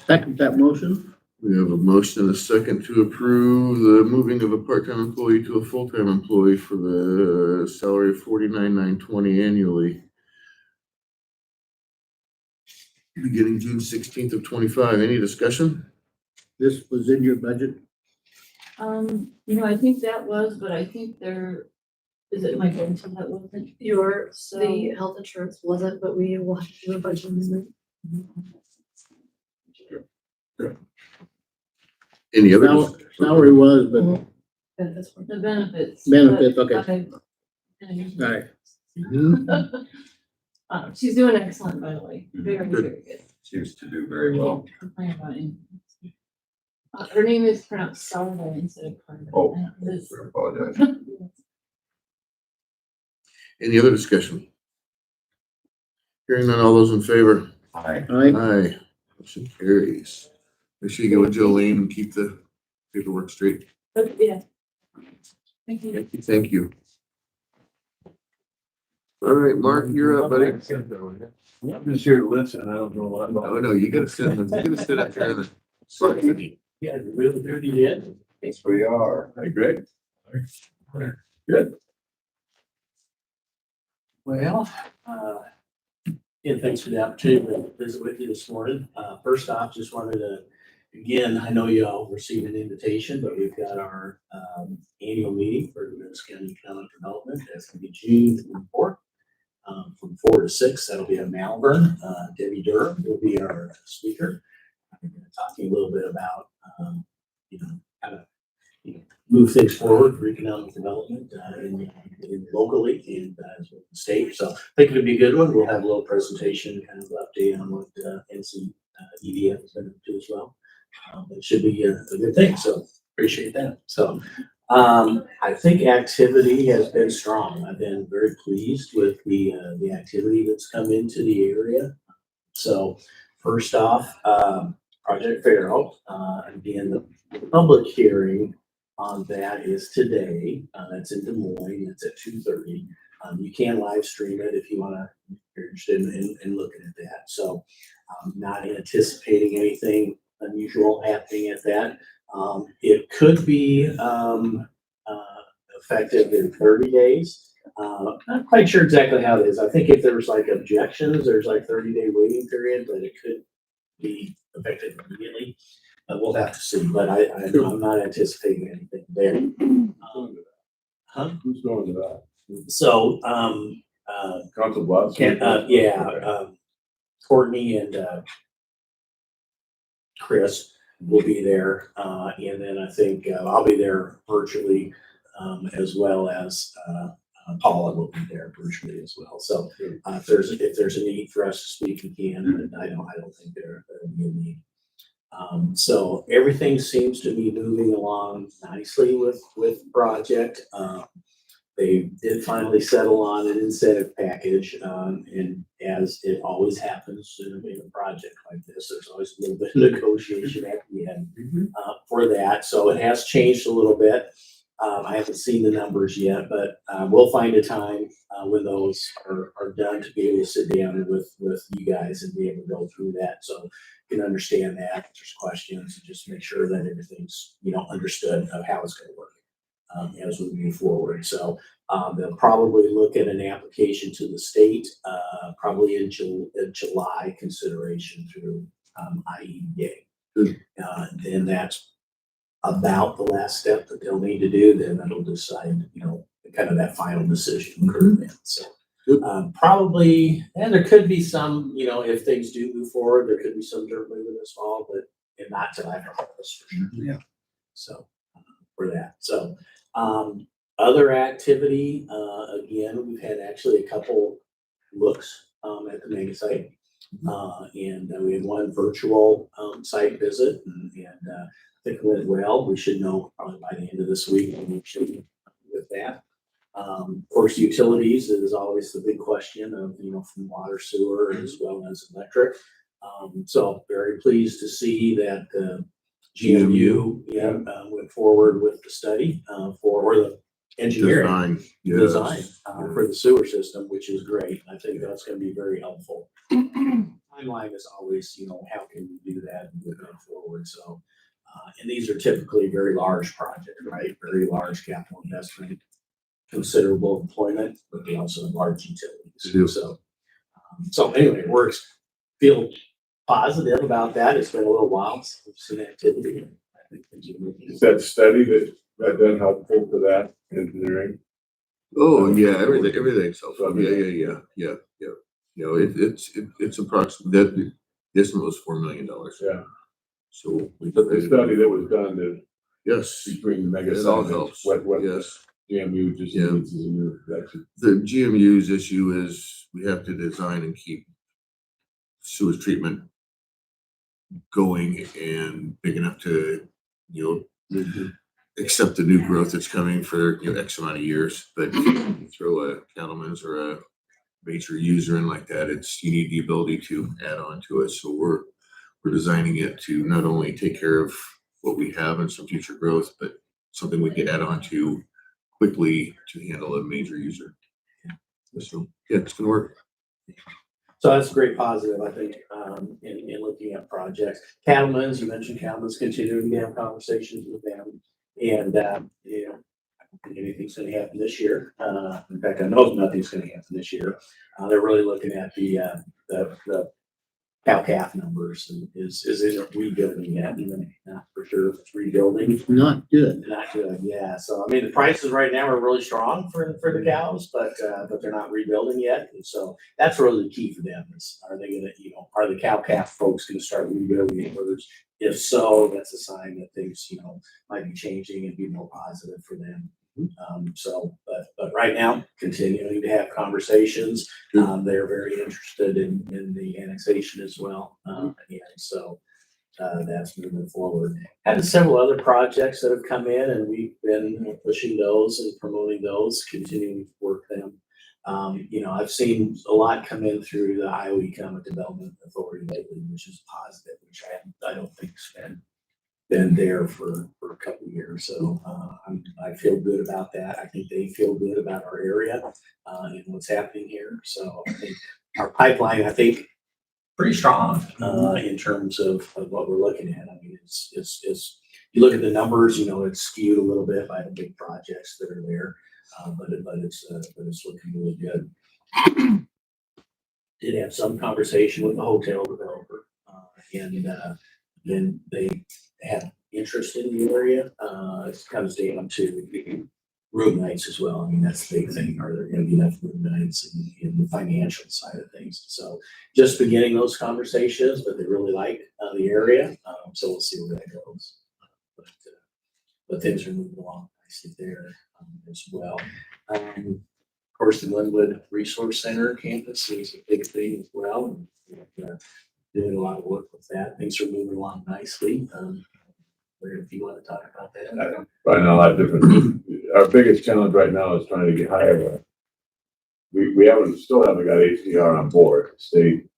Speaker 1: Second that motion.
Speaker 3: We have a motion and a second to approve the moving of a part-time employee to a full-time employee for the salary of $49,920 annually. Beginning June 16th of 25. Any discussion?
Speaker 1: This was in your budget.
Speaker 11: I think that was, but I think is it my guarantee that wasn't?
Speaker 7: The health insurance wasn't, but we will have to do a budget amendment.
Speaker 3: Any other?
Speaker 1: Salary was, but
Speaker 7: Benefits were.
Speaker 11: The benefits.
Speaker 1: benefits, okay.
Speaker 11: I-
Speaker 1: All right.
Speaker 3: Mhm.
Speaker 11: She's doing excellent, by the way. Very,
Speaker 3: Good.
Speaker 11: very good.
Speaker 4: Seems to do very well.
Speaker 11: Complain about it. Her name is pronounced Sarva instead of Carter.
Speaker 4: Oh.
Speaker 11: This-
Speaker 4: I apologize.
Speaker 3: Any other discussion? Hearing none, all those in favor?
Speaker 4: Aye.
Speaker 1: All right.
Speaker 3: Aye. Motion carries. Make sure you get with Jolene and keep the paperwork straight.
Speaker 11: But yeah. Thank you.
Speaker 3: Thank you. All right, Mark, you're up, buddy.
Speaker 6: I'm just here to listen. I don't know a lot about.
Speaker 3: Oh, no, you gotta sit up there and.
Speaker 6: Yeah, really dirty yet?
Speaker 4: Yes, we are.
Speaker 6: Hi, Greg. Good.
Speaker 12: Well, again, thanks for the opportunity to visit with you this morning. First off, just wanted to, again, I know you all received an invitation, but we've got our annual meeting for the Middlesex County Economic Development. That's going to be June 24th from 4 to 6. That'll be in Malvern. Debbie Durham will be our speaker. I'm going to talk to you a little bit about, how to move things forward for economic development in locally and as well as the state. So I think it'll be a good one. We'll have a little presentation, kind of update on what NC EDF is going to do as well. It should be a good thing. So appreciate that. So I think activity has been strong. I've been very pleased with the activity that's come into the area. So first off, Project Pharaoh, again, the public hearing on that is today. That's in Des Moines. It's at 2:30. You can live stream it if you want to, if you're interested in looking at that. So not anticipating anything unusual happening at that. It could be effective in 30 days. Not quite sure exactly how it is. I think if there's like objections, there's like 30-day waiting period, but it could be effective immediately. We'll have to see, but I'm not anticipating anything there.
Speaker 6: Who's going to that?
Speaker 12: So,
Speaker 6: Council Bluffs?
Speaker 12: Courtney and Chris will be there. And then I think I'll be there virtually, as well as Paula will be there virtually as well. So if there's a need for us to speak, we can, but I don't think there'll be a need. So everything seems to be moving along nicely with project. They did finally settle on an incentive package, and as it always happens in a project like this, there's always a little bit of negotiation at the end for that. So it has changed a little bit. I haven't seen the numbers yet, but we'll find a time when those are done to be able to sit down with you guys and be able to go through that. So you can understand that. If there's questions, just make sure that everything's understood of how it's going to work as we move forward. So they'll probably look at an application to the state, probably in July consideration through IEDA. Then that's about the last step that they'll need to do. Then that'll decide, kind of that final decision curve. So probably, and there could be some, if things do move forward, there could be some dirt moving this fall, but not till after harvest for sure.
Speaker 8: Yeah.
Speaker 12: So for that. So other activity, again, we've had actually a couple looks at the mega site. And we had one virtual site visit, and I think it went well. We should know probably by the end of this week with that. Of course, utilities is always the big question of, from water, sewer, as well as electric. So very pleased to see that GMU went forward with the study or the
Speaker 3: Design, yes.
Speaker 12: design for the sewer system, which is great. I think that's gonna be very helpful. Timeline is always, how can we do that and move it forward? So, and these are typically very large projects, right? Very large capital investment, considerable employment, but they also have large utilities. So anyway, feel positive about that. It's been a little while since we've seen activity. I think things are moving.
Speaker 6: Is that study that been helpful for that engineering?
Speaker 3: Oh, yeah, everything's helpful. Yeah. It's approximately, that estimate was $4 million.
Speaker 6: Yeah.
Speaker 3: So.
Speaker 6: But the study that was done that
Speaker 3: Yes,
Speaker 6: between the mega
Speaker 3: it all
Speaker 6: sites,
Speaker 3: helps.
Speaker 6: what
Speaker 3: Yes.
Speaker 6: GMU just
Speaker 3: Yeah.
Speaker 6: needs is a new direction.
Speaker 3: The GMU's issue is we have to design and keep sewage treatment going and big enough to, accept the new growth that's coming for, X amount of years. But if you throw a cattleman's or a major user in like that, you need the ability to add on to it. So we're designing it to not only take care of what we have and some future growth, but something we can add on to quickly to handle a major user. So, yeah, it's gonna work.
Speaker 12: So that's a great positive, I think, in looking at projects. Cattlemen's, you mentioned Cattlemen's, continuing to have conversations with them. And, I don't think anything's gonna happen this year. In fact, I know nothing's gonna happen this year. They're really looking at the cow-calf numbers and is it rebuilding yet? Even not for sure if it's rebuilding.
Speaker 1: It's not good.
Speaker 12: Not good, yeah. So, I mean, the prices right now are really strong for the cows, but they're not rebuilding yet. And so that's really the key for them is, are they gonna, are the cow-calf folks gonna start rebuilding herds? If so, that's a sign that things, might be changing and be more positive for them. But right now, continuing to have conversations. They're very interested in the annexation as well. And so that's moving forward. Had several other projects that have come in and we've been pushing those and promoting those, continuing to work them. I've seen a lot come in through the Iowa Economic Development Authority lately, which is positive, which I don't think's been there for a couple of years. So I feel good about that. I think they feel good about our area and what's happening here. So I think our pipeline, pretty strong in terms of what we're looking at. I mean, it's you look at the numbers, it's skewed a little bit by the big projects that are there, but it's looking really good. Did have some conversation with the hotel developer, and they have interest in the area. It comes down to room nights as well. I mean, that's the big thing. Are there going to be enough room nights in the financial side of things? So just beginning those conversations, but they really like the area. So we'll see where that goes. But things are moving along nicely there as well. Of course, the Glenwood Resource Center campus is a big thing as well. And, doing a lot of work with that. Things are moving along nicely. If you want to talk about that.
Speaker 6: I know a lot different. Our biggest challenge right now is trying to get higher. We still haven't got HDR on board. State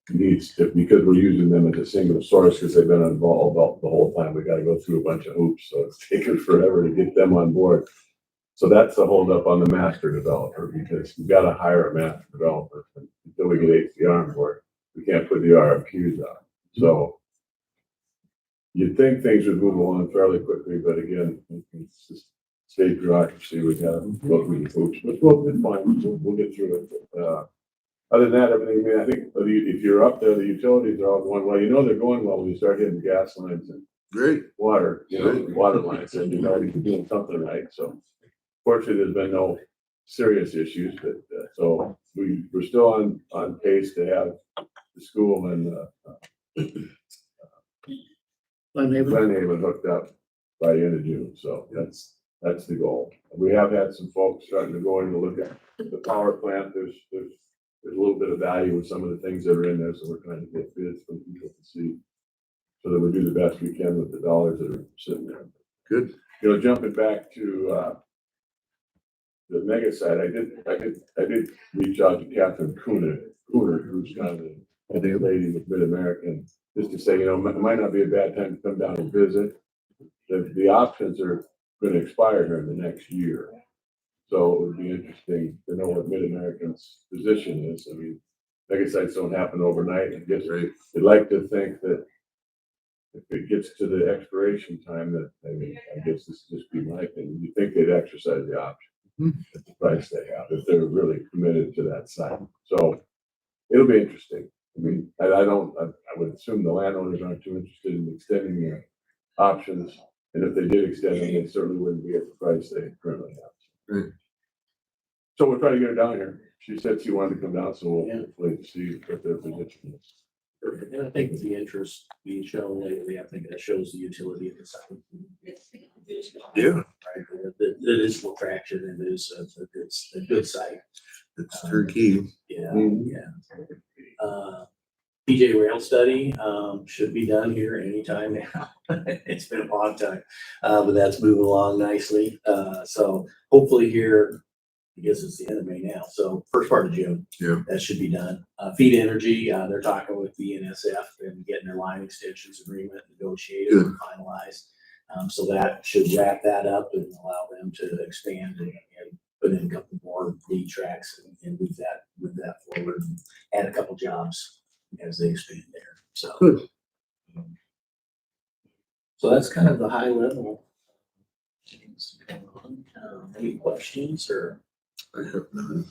Speaker 6: needs to, because we're using them as a single source because they've been involved the whole time. We got to go through a bunch of hoops. So it's taken forever to get them on board. So that's the holdup on the master developer because we got to hire a master developer until we get HDR on board. We can't put the RFQs out. So you'd think things would move along fairly quickly, but again, it's just state bureaucracy. We got to go through the hoops, but it's fine. We'll get through it. Other than that, everything, I think if you're up there, the utilities are all going well. They're going well when you start hitting gas lines and
Speaker 3: Great.
Speaker 6: water, water lines, and you're doing something right. So fortunately, there's been no serious issues, but so we're still on pace to have the school and Glenhaven hooked up by the end of June. So that's the goal. We have had some folks starting to go in to look at the power plant. There's a little bit of value with some of the things that are in there, so we're trying to get bids from people to see so that we do the best we can with the dollars that are sitting there.
Speaker 3: Good.
Speaker 6: Jumping back to the mega site, I did reach out to Catherine Cooner, who's kind of the lady with Mid-American, just to say, it might not be a bad time to come down and visit. The options are going to expire here in the next year. So it would be interesting to know what Mid-American's position is. I mean, mega sites don't happen overnight. I guess they'd like to think that if it gets to the expiration time, that, I mean, I guess this would just be my opinion, you think they'd exercise the option at the price they have, if they're really committed to that site. So it'll be interesting. I mean, I would assume the landowners aren't too interested in extending their options. And if they did extend them, they certainly wouldn't be at the price they currently have.
Speaker 3: Right.
Speaker 6: So we're trying to get her down here. She said she wanted to come down, so
Speaker 12: Yeah.
Speaker 6: we'll wait to see what their position is.
Speaker 12: Perfect. And I think with the interest being shown lately, I think that shows the utility of the site.
Speaker 6: Yeah.
Speaker 12: Right, the additional traction, and it is a good site.
Speaker 3: It's turnkey.
Speaker 12: Yeah,
Speaker 6: Mhm.
Speaker 12: yeah. PJ rail study, should be done here anytime now. It's been a long time, but that's moving along nicely. So hopefully here, I guess it's the end of May now, so first part of June.
Speaker 3: Yeah.
Speaker 12: That should be done. Feed Energy, they're talking with the NSF and getting their line extensions agreement negotiated and finalized. So that should wrap that up and allow them to expand and put in a couple more lead tracks and move that forward and add a couple jobs as they expand there. So.
Speaker 3: Good.
Speaker 12: So that's kind of the high level. Things going on. Any questions or?
Speaker 3: I have none.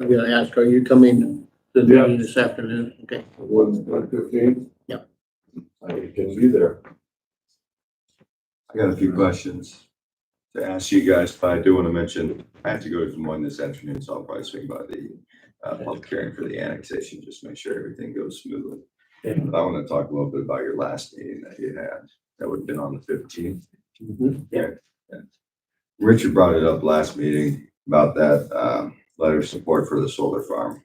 Speaker 1: I'm gonna ask, are you coming to the
Speaker 6: Yeah.
Speaker 1: meeting this afternoon? Okay.
Speaker 6: 1:15?
Speaker 1: Yep.
Speaker 6: I can be there.
Speaker 4: I got a few questions to ask you guys, but I do want to mention, I have to go to Des Moines this afternoon, so I'll probably swing by the public hearing for the annexation, just make sure everything goes smoothly.
Speaker 12: Okay.
Speaker 4: But I want to talk a little bit about your last meeting that you had. That would have been on the 15th.
Speaker 12: Yeah.
Speaker 4: Richard brought it up last meeting about that letter of support for the solar farm.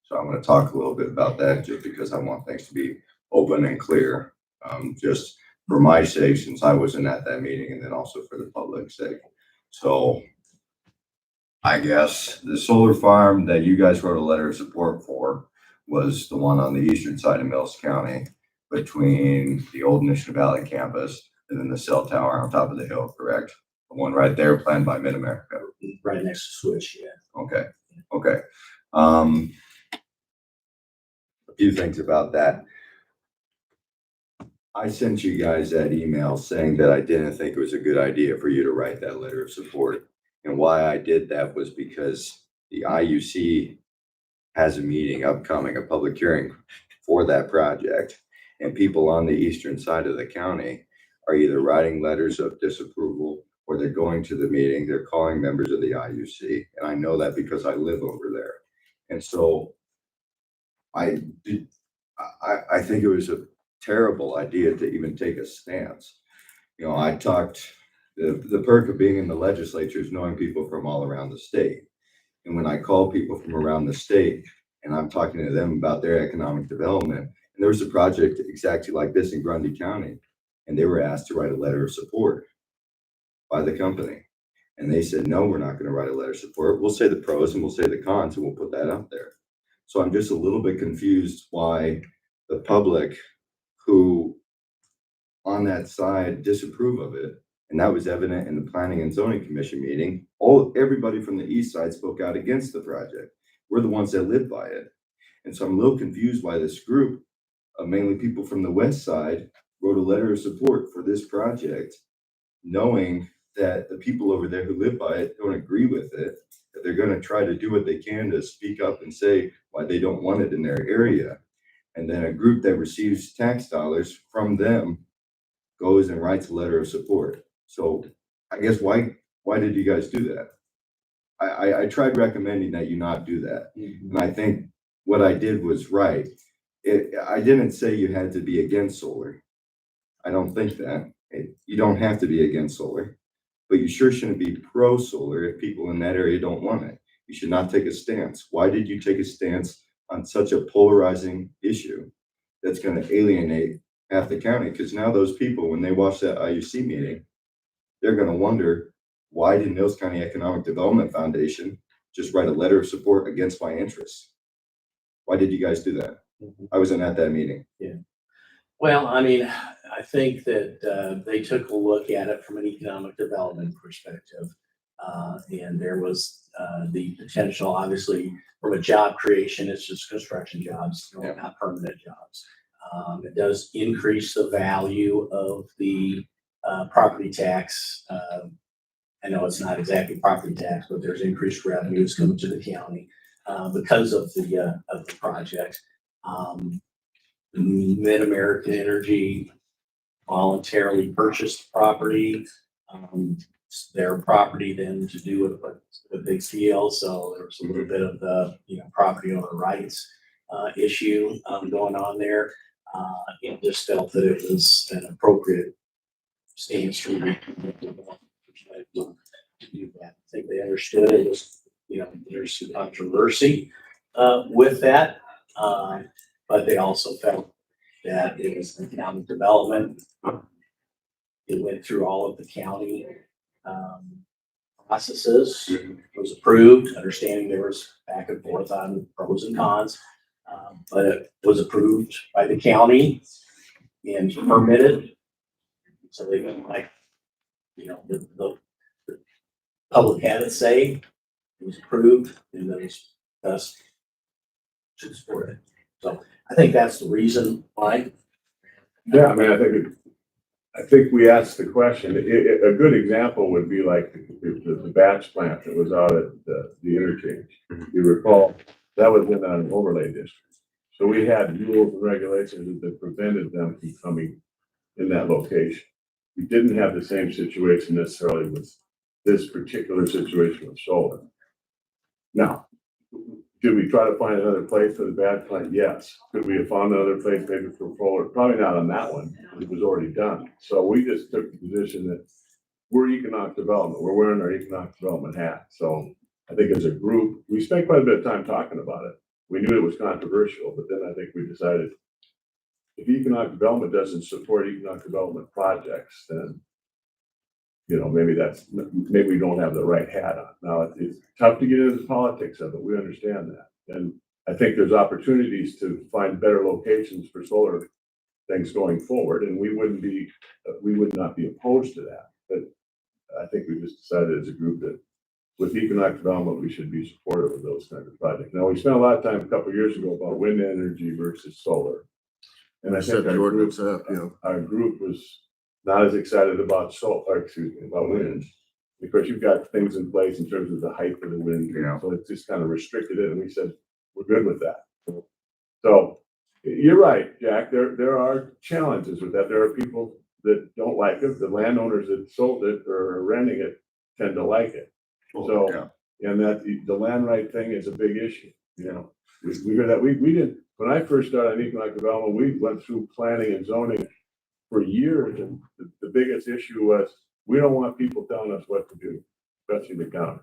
Speaker 4: So I'm going to talk a little bit about that just because I want things to be open and clear. Just for my sake, since I wasn't at that meeting, and then also for the public's sake. So I guess the solar farm that you guys wrote a letter of support for was the one on the eastern side of Mills County between the old Mission Valley campus and then the cell tower on top of the hill, correct? The one right there planned by Mid-America.
Speaker 12: Right next to Switch, yeah.
Speaker 4: Okay, okay. A few things about that. I sent you guys that email saying that I didn't think it was a good idea for you to write that letter of support. And why I did that was because the IUC has a meeting upcoming, a public hearing for that project. And people on the eastern side of the county are either writing letters of disapproval or they're going to the meeting, they're calling members of the IUC. And I know that because I live over there. And so I think it was a terrible idea to even take a stance. You know, I talked, the perk of being in the legislature is knowing people from all around the state. And when I call people from around the state and I'm talking to them about their economic development, and there was a project exactly like this in Grundy County, and they were asked to write a letter of support by the company. And they said, no, we're not going to write a letter of support. We'll say the pros and we'll say the cons and we'll put that up there. So I'm just a little bit confused why the public who on that side disapprove of it. And that was evident in the Planning and Zoning Commission meeting. Everybody from the east side spoke out against the project. We're the ones that live by it. And so I'm a little confused why this group of mainly people from the west side wrote a letter of support for this project, knowing that the people over there who live by it don't agree with it, that they're going to try to do what they can to speak up and say why they don't want it in their area. And then a group that receives tax dollars from them goes and writes a letter of support. So I guess why did you guys do that? I tried recommending that you not do that. And I think what I did was right. I didn't say you had to be against solar. I don't think that. You don't have to be against solar, but you sure shouldn't be pro solar if people in that area don't want it. You should not take a stance. Why did you take a stance on such a polarizing issue that's going to alienate half the county? Because now those people, when they watch that IUC meeting, they're going to wonder, why did Mills County Economic Development Foundation just write a letter of support against my interests? Why did you guys do that? I wasn't at that meeting.
Speaker 12: Yeah. Well, I mean, I think that they took a look at it from an economic development perspective. And there was the potential, obviously, from a job creation, it's just construction jobs, not permanent jobs. It does increase the value of the property tax. I know it's not exactly property tax, but there's increased revenues coming to the county because of the project. Mid-American Energy voluntarily purchased property. It's their property then to do with what they feel. So there was a little bit of the, property owner rights issue going on there. Just felt that it was an appropriate stance from the perspective to do that. I think they understood it was, there's some controversy with that. But they also felt that it was economic development. It went through all of the county processes, was approved, understanding there was back and forth on pros and cons. But it was approved by the county and permitted. So they went like, the public had its say, it was approved, and then it's thus should support it. So I think that's the reason why.
Speaker 6: Yeah, I mean, I think we asked the question, a good example would be like the batch plant that was out at the interchange. You recall, that was in an overlay district. So we had rules and regulations that prevented them from coming in that location. We didn't have the same situation necessarily with this particular situation with solar. Now, did we try to find another place for the batch plant? Yes. Could we have found another place maybe for solar? Probably not on that one. It was already done. So we just took the position that we're economic development. We're wearing our economic development hat. So I think as a group, we spent quite a bit of time talking about it. We knew it was controversial, but then I think we decided if economic development doesn't support economic development projects, then maybe we don't have the right hat on. Now, it's tough to get into the politics of it. We understand that. And I think there's opportunities to find better locations for solar things going forward. And we would not be opposed to that. But I think we just decided as a group that with economic development, we should be supportive of those kinds of projects. Now, we spent a lot of time a couple of years ago about wind energy versus solar. And I think our group was not as excited about about wind, because you've got things in place in terms of the height of the wind. So it just kind of restricted it, and we said, we're good with that. So you're right, Jack, there are challenges with that. There are people that don't like it. The landowners that sold it or are renting it tend to like it. So, and that the land right thing is a big issue. We hear that. We didn't, when I first started on economic development, we went through planning and zoning for years, and the biggest issue was we don't want people telling us what to do, especially the county.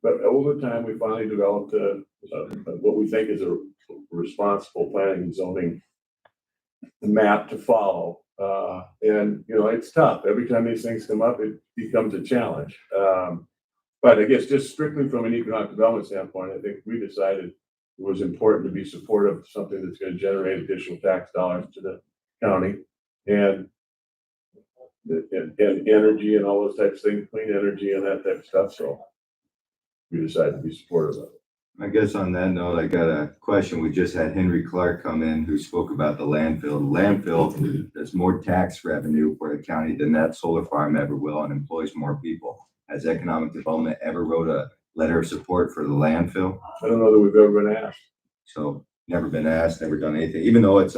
Speaker 6: But over time, we finally developed what we think is a responsible planning and zoning map to follow. And it's tough. Every time these things come up, it becomes a challenge. But I guess just strictly from an economic development standpoint, I think we decided it was important to be supportive of something that's going to generate additional tax dollars to the county. And energy and all those types of things, clean energy and that type of stuff. So we decided to be supportive of it.
Speaker 4: I guess on that note, I got a question. We just had Henry Clark come in who spoke about the landfill. The landfill does more tax revenue for the county than that solar farm ever will and employs more people. Has economic development ever wrote a letter of support for the landfill?
Speaker 6: I don't know that we've ever been asked.
Speaker 4: So never been asked, never done anything, even though it's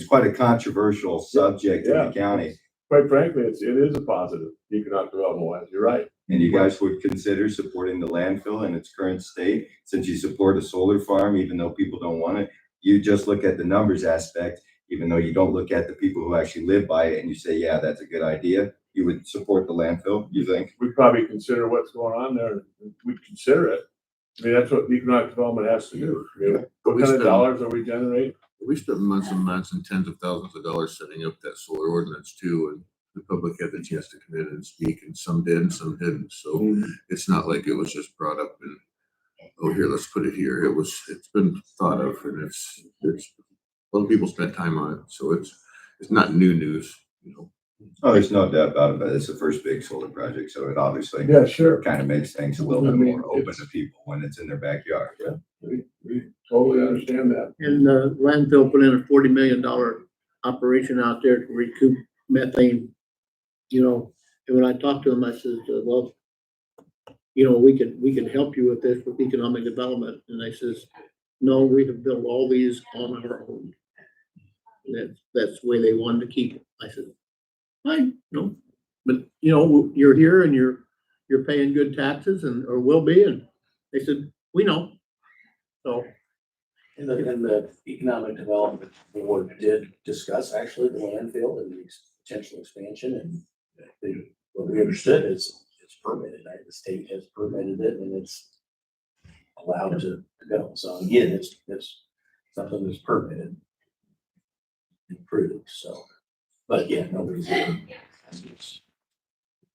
Speaker 4: quite a controversial subject in the county.
Speaker 6: Quite frankly, it is a positive economic development wise. You're right.
Speaker 4: And you guys would consider supporting the landfill in its current state, since you support a solar farm, even though people don't want it. You just look at the numbers aspect, even though you don't look at the people who actually live by it and you say, yeah, that's a good idea. You would support the landfill, you think?
Speaker 6: We'd probably consider what's going on there. We'd consider it. I mean, that's what economic development has to do. What kind of dollars are we generating?
Speaker 3: We spent months and months and tens of thousands of dollars setting up that solar ordinance too, and the public had the chance to come in and speak, and some did and some didn't. So it's not like it was just brought up and, oh, here, let's put it here. It's been thought of, and it's a lot of people spent time on it. So it's not new news, you know.
Speaker 4: Oh, there's no doubt about it, but it's the first big solar project, so it obviously
Speaker 6: Yeah, sure.
Speaker 4: kind of makes things a little
Speaker 6: I
Speaker 4: bit
Speaker 6: mean,
Speaker 4: more open
Speaker 6: it's-
Speaker 4: to people when it's in their backyard.
Speaker 6: We totally understand that.
Speaker 1: And landfill put in a $40 million operation out there to recoup methane. You know, and when I talked to him, I said, well, you know, we can help you with this with economic development. And I says, no, we have built all these on our own. And that's the way they wanted to keep it. I said, fine, no, but you know, you're here and you're paying good taxes or will be. And they said, we know. So.
Speaker 12: And the Economic Development Board did discuss actually the landfill and the potential expansion, and what we understood is it's permitted, right? The state has permitted it and it's allowed to go. So again, it's something that's permitted. Improved, so, but yeah, nobody's ever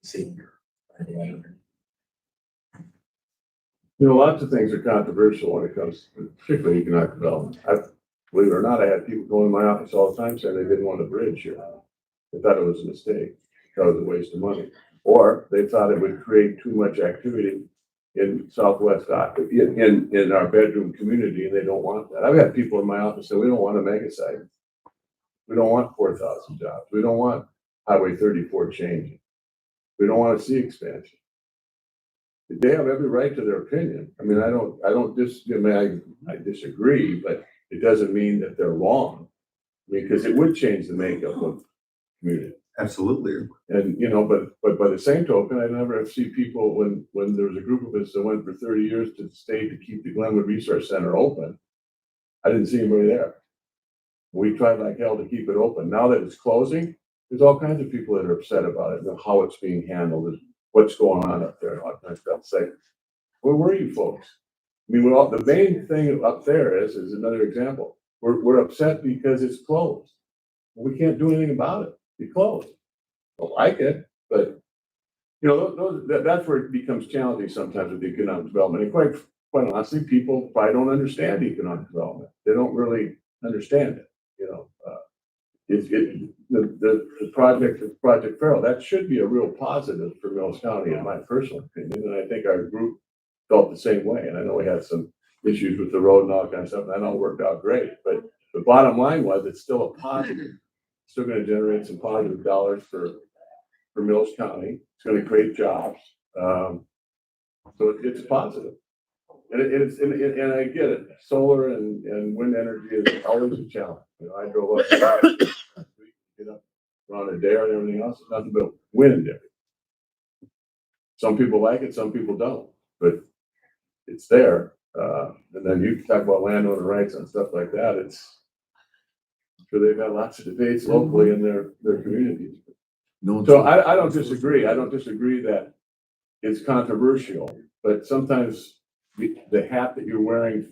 Speaker 12: seen her.
Speaker 6: You know, lots of things are controversial when it comes to particularly economic development. Believe it or not, I had people go in my office all the time saying they didn't want a bridge here. They thought it was a mistake, thought it was a waste of money. Or they thought it would create too much activity in Southwest, in our bedroom community, and they don't want that. I've had people in my office say, we don't want a mega site. We don't want 4,000 jobs. We don't want Highway 34 changing. We don't want to see expansion. They have every right to their opinion. I mean, I disagree, but it doesn't mean that they're wrong. I mean, because it would change the makeup of the community.
Speaker 4: Absolutely.
Speaker 6: And, you know, but by the same token, I never see people when there was a group of us that went for 30 years to the state to keep the Glenwood Resource Center open. I didn't see anybody there. We tried like hell to keep it open. Now that it's closing, there's all kinds of people that are upset about it and how it's being handled and what's going on up there and all that kind of stuff. It's like, where were you folks? I mean, the main thing up there is another example. We're upset because it's closed. We can't do anything about it. It's closed. Don't like it, but you know, that's where it becomes challenging sometimes with economic development. And quite honestly, people probably don't understand economic development. They don't really understand it. You know, the Project Farrell, that should be a real positive for Mills County, in my personal opinion. And I think our group felt the same way. And I know we had some issues with the road and all that kind of stuff. And I know it worked out great, but the bottom line was it's still a positive. Still going to generate some positive dollars for Mills County. It's going to create jobs. So it's positive. And I get it. Solar and wind energy is always a challenge. You know, I drove up last week, get up around a dare and everything else. It's nothing but wind. Some people like it, some people don't, but it's there. And then you talk about landowner rights and stuff like that. I'm sure they've got lots of debates locally in their communities. So I don't disagree. I don't disagree that it's controversial, but sometimes the hat that you're wearing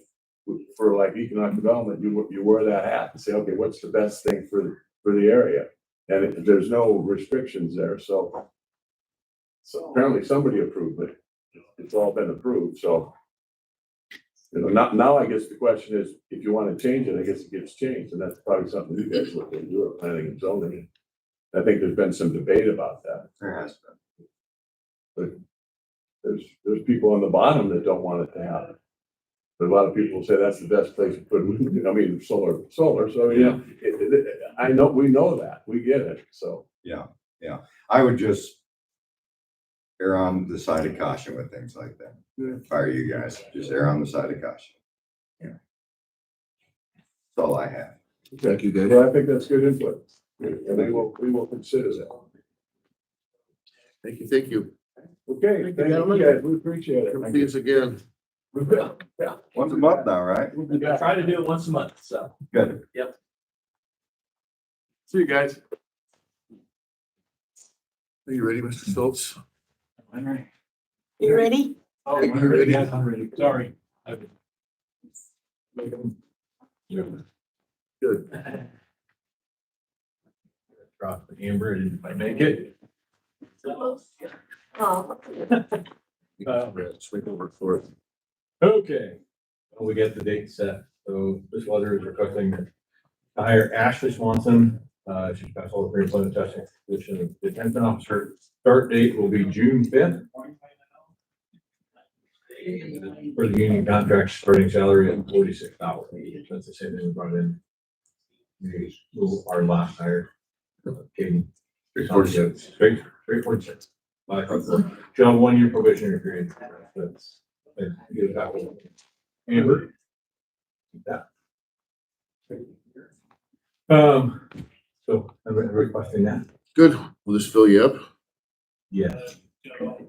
Speaker 6: for like economic development, you wear that hat and say, okay, what's the best thing for the area? And there's no restrictions there. So apparently somebody approved it. It's all been approved. So, you know, now I guess the question is, if you want to change it, I guess it gets changed. And that's probably something you guys look into at planning and zoning. I think there's been some debate about that.
Speaker 4: There has been.
Speaker 6: But there's people on the bottom that don't want it to happen. But a lot of people say that's the best place to put, solar. So, yeah, I know, we know that, we get it. So,
Speaker 4: Yeah. I would just err on the side of caution with things like that. If I were you guys, just err on the side of caution. Yeah. That's all I have.
Speaker 3: Thank you, Dave.
Speaker 6: yeah, I think that's good input. And we will consider that.
Speaker 3: Thank you.
Speaker 6: Okay,
Speaker 1: Thank you,
Speaker 6: thank you
Speaker 1: gentlemen.
Speaker 6: guys, we appreciate it.
Speaker 3: Come see us again.
Speaker 6: Yeah.
Speaker 4: Once a month now, right?
Speaker 10: I try to do it once a month, so.
Speaker 4: Good.
Speaker 6: See you guys.
Speaker 3: Are you ready, Mr. Schultz?
Speaker 10: I'm ready.
Speaker 11: You ready?
Speaker 10: Oh,
Speaker 3: I'm ready.
Speaker 10: Yes, I'm ready. Sorry.
Speaker 3: Good.
Speaker 10: Drop the Amber and if I make it.
Speaker 7: Oh,
Speaker 3: Swing over for it.
Speaker 10: Okay. Well, we get the date set. So this letter is requesting to hire Ashley Swanson
Speaker 13: She's passed all the pre-employment testing. Position of detention officer. Start date will be June 5th. For the union contract, starting salary at 46,000. That's the same thing we brought in. Our last hire. Katie. Straight 46. She'll have 1 year probationary period. That's get it out. Amber. Yeah. So I'm requesting that.
Speaker 3: Good. Will this fill you up?
Speaker 13: Yes.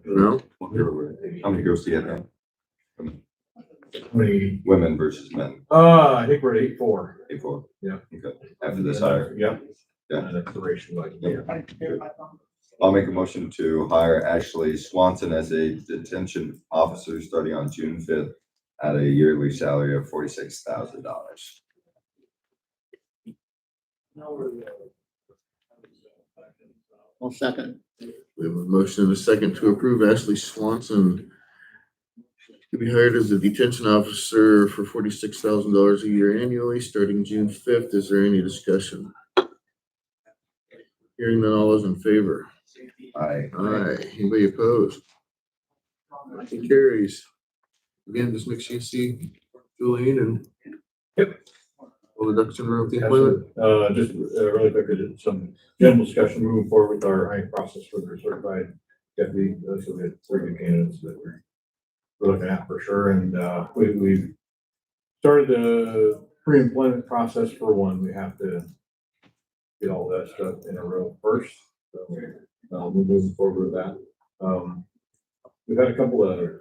Speaker 3: No?
Speaker 4: How many girls do you have now?
Speaker 13: How many?
Speaker 4: Women versus men?
Speaker 13: I think we're at 8-4.
Speaker 4: 8-4.
Speaker 13: Yeah.
Speaker 4: Okay. After this hire.
Speaker 13: Yep.
Speaker 4: Yeah.
Speaker 13: That's the ratio like.
Speaker 4: I'll make a motion to hire Ashley Swanson as a detention officer starting on June 5th at a yearly salary of $46,000.
Speaker 1: I'll second.
Speaker 3: We have a motion and a second to approve Ashley Swanson to be hired as a detention officer for $46,000 a year annually, starting June 5th. Is there any discussion? Hearing none, all those in favor?
Speaker 4: Aye.
Speaker 3: Aye. Anybody opposed? Motion carries. Again, just make sure you see Julian and all the ducks in a row with the employment.
Speaker 13: Just really quickly, some general discussion moving forward with our hiring process for the certified deputy. So we had 3 good candidates that we're looking at for sure. And we've started the pre-employment process for one. We have to get all that stuff in a row first. So we're moving forward with that. We've had a couple of,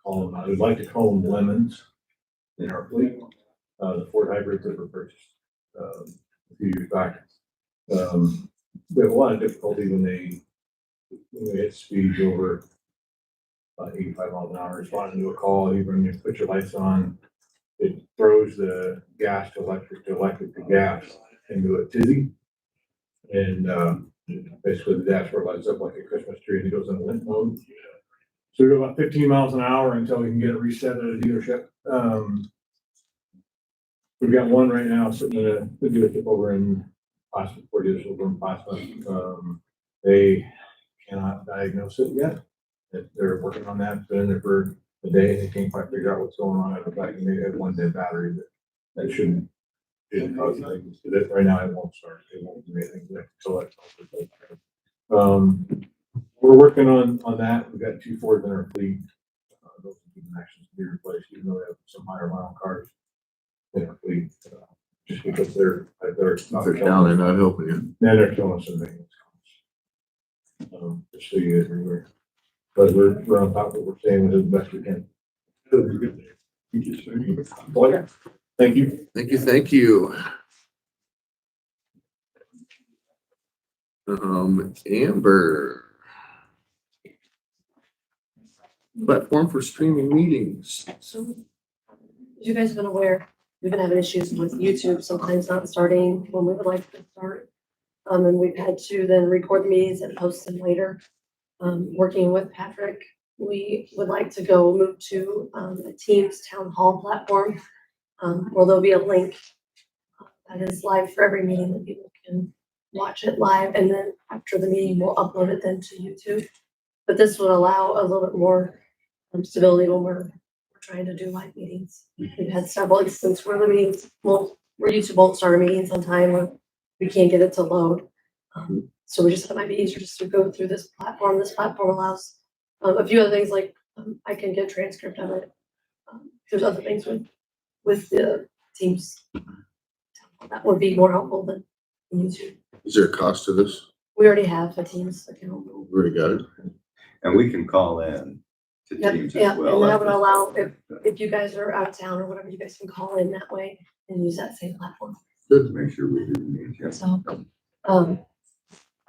Speaker 13: I would like to call them lemons in our fleet. The Ford hybrids that were purchased a few years back. We have a lot of difficulty when they hit speeds over 85 miles an hour, responding to a call. Even when you put your lights on, it throws the gas to electric to gas into a tizzy. And basically the dashboard lights up like a Christmas tree and it goes into limp mode. So we go about 15 miles an hour until we can get it reset at a dealership. We've got one right now sitting in a dealership over in Plasma, Ford dealership over in Plasma. They cannot diagnose it yet. They're working on that. It's been in there for a day. They can't quite figure out what's going on. I think they have one dead battery that shouldn't cause anything. Right now it won't start. It won't do anything until that. We're working on that. We've got 2 Fords in our fleet. Those are actions to be replaced, even though we have some higher mile cars in our fleet, just because they're
Speaker 3: Down, they're not helping you.
Speaker 13: then they're killing us in maintenance costs. Just so you guys are aware. But we're on top of it. We're staying with it the best we can. Thank you.
Speaker 3: Thank you. Amber. Platform for streaming meetings.
Speaker 7: So, as you guys have been aware, we've been having issues with YouTube sometimes not starting when we would like to start. And we've had to then record the meetings and post them later. Working with Patrick, we would like to move to a Teams town hall platform where there'll be a link that is live for every meeting that people can watch it live. And then after the meeting, we'll upload it then to YouTube. But this would allow a little bit more stability when we're trying to do live meetings. We've had several instances where the meetings, where YouTube won't start our meetings on time or we can't get it to load. So we just thought it might be easier just to go through this platform. This platform allows a few other things like I can get a transcript of it. There's other things with the Teams that would be more helpful than YouTube.
Speaker 3: Is there a cost to this?
Speaker 7: We already have a Teams account.
Speaker 3: We already got it.
Speaker 4: And we can call in to Teams
Speaker 7: Yeah,
Speaker 4: as well.
Speaker 7: and that would allow, if you guys are out of town or whatever, you guys can call in that way and use that same platform.
Speaker 3: Good.
Speaker 4: Make sure we do the meeting. Yeah.
Speaker 7: So,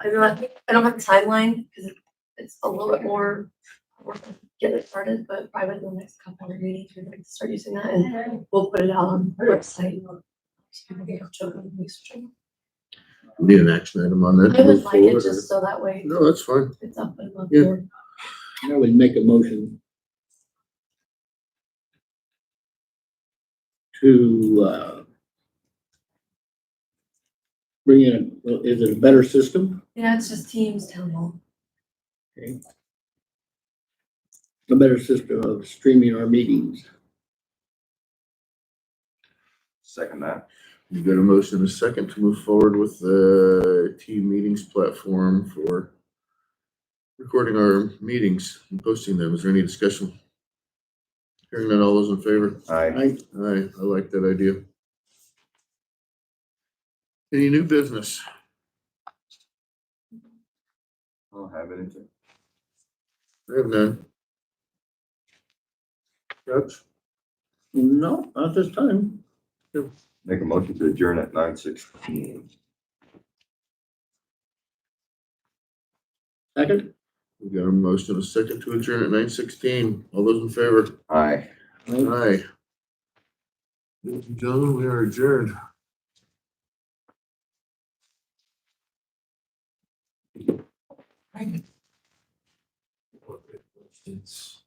Speaker 7: I don't have a timeline because it's a little bit more work to get it started, but probably within the next couple of meetings, we'd like to start using that and we'll put it out on the website. So people can go to it and research it.
Speaker 3: Need an action item on that.
Speaker 7: I would like it just so that way
Speaker 3: No, that's fine.
Speaker 7: it's up and up
Speaker 3: Yeah.
Speaker 7: there.
Speaker 1: I would make a motion to bring in, is it a better system?
Speaker 7: Yeah, it's just Teams Town Hall.
Speaker 1: A better system of streaming our meetings.
Speaker 4: Second that.
Speaker 3: You've got a motion and a second to move forward with the team meetings platform for recording our meetings and posting them. Is there any discussion? Hearing none, all those in favor?
Speaker 4: Aye.
Speaker 3: Aye, I like that idea. Any new business?
Speaker 4: I don't have anything.
Speaker 3: I have none. Judge?
Speaker 1: No, not this time.
Speaker 4: Make a motion to adjourn at 9:16.
Speaker 1: Second?
Speaker 3: We've got a motion and a second to adjourn at 9:16. All those in favor?
Speaker 4: Aye.
Speaker 3: Aye. Ladies and gentlemen, we are adjourned.
Speaker 12: It's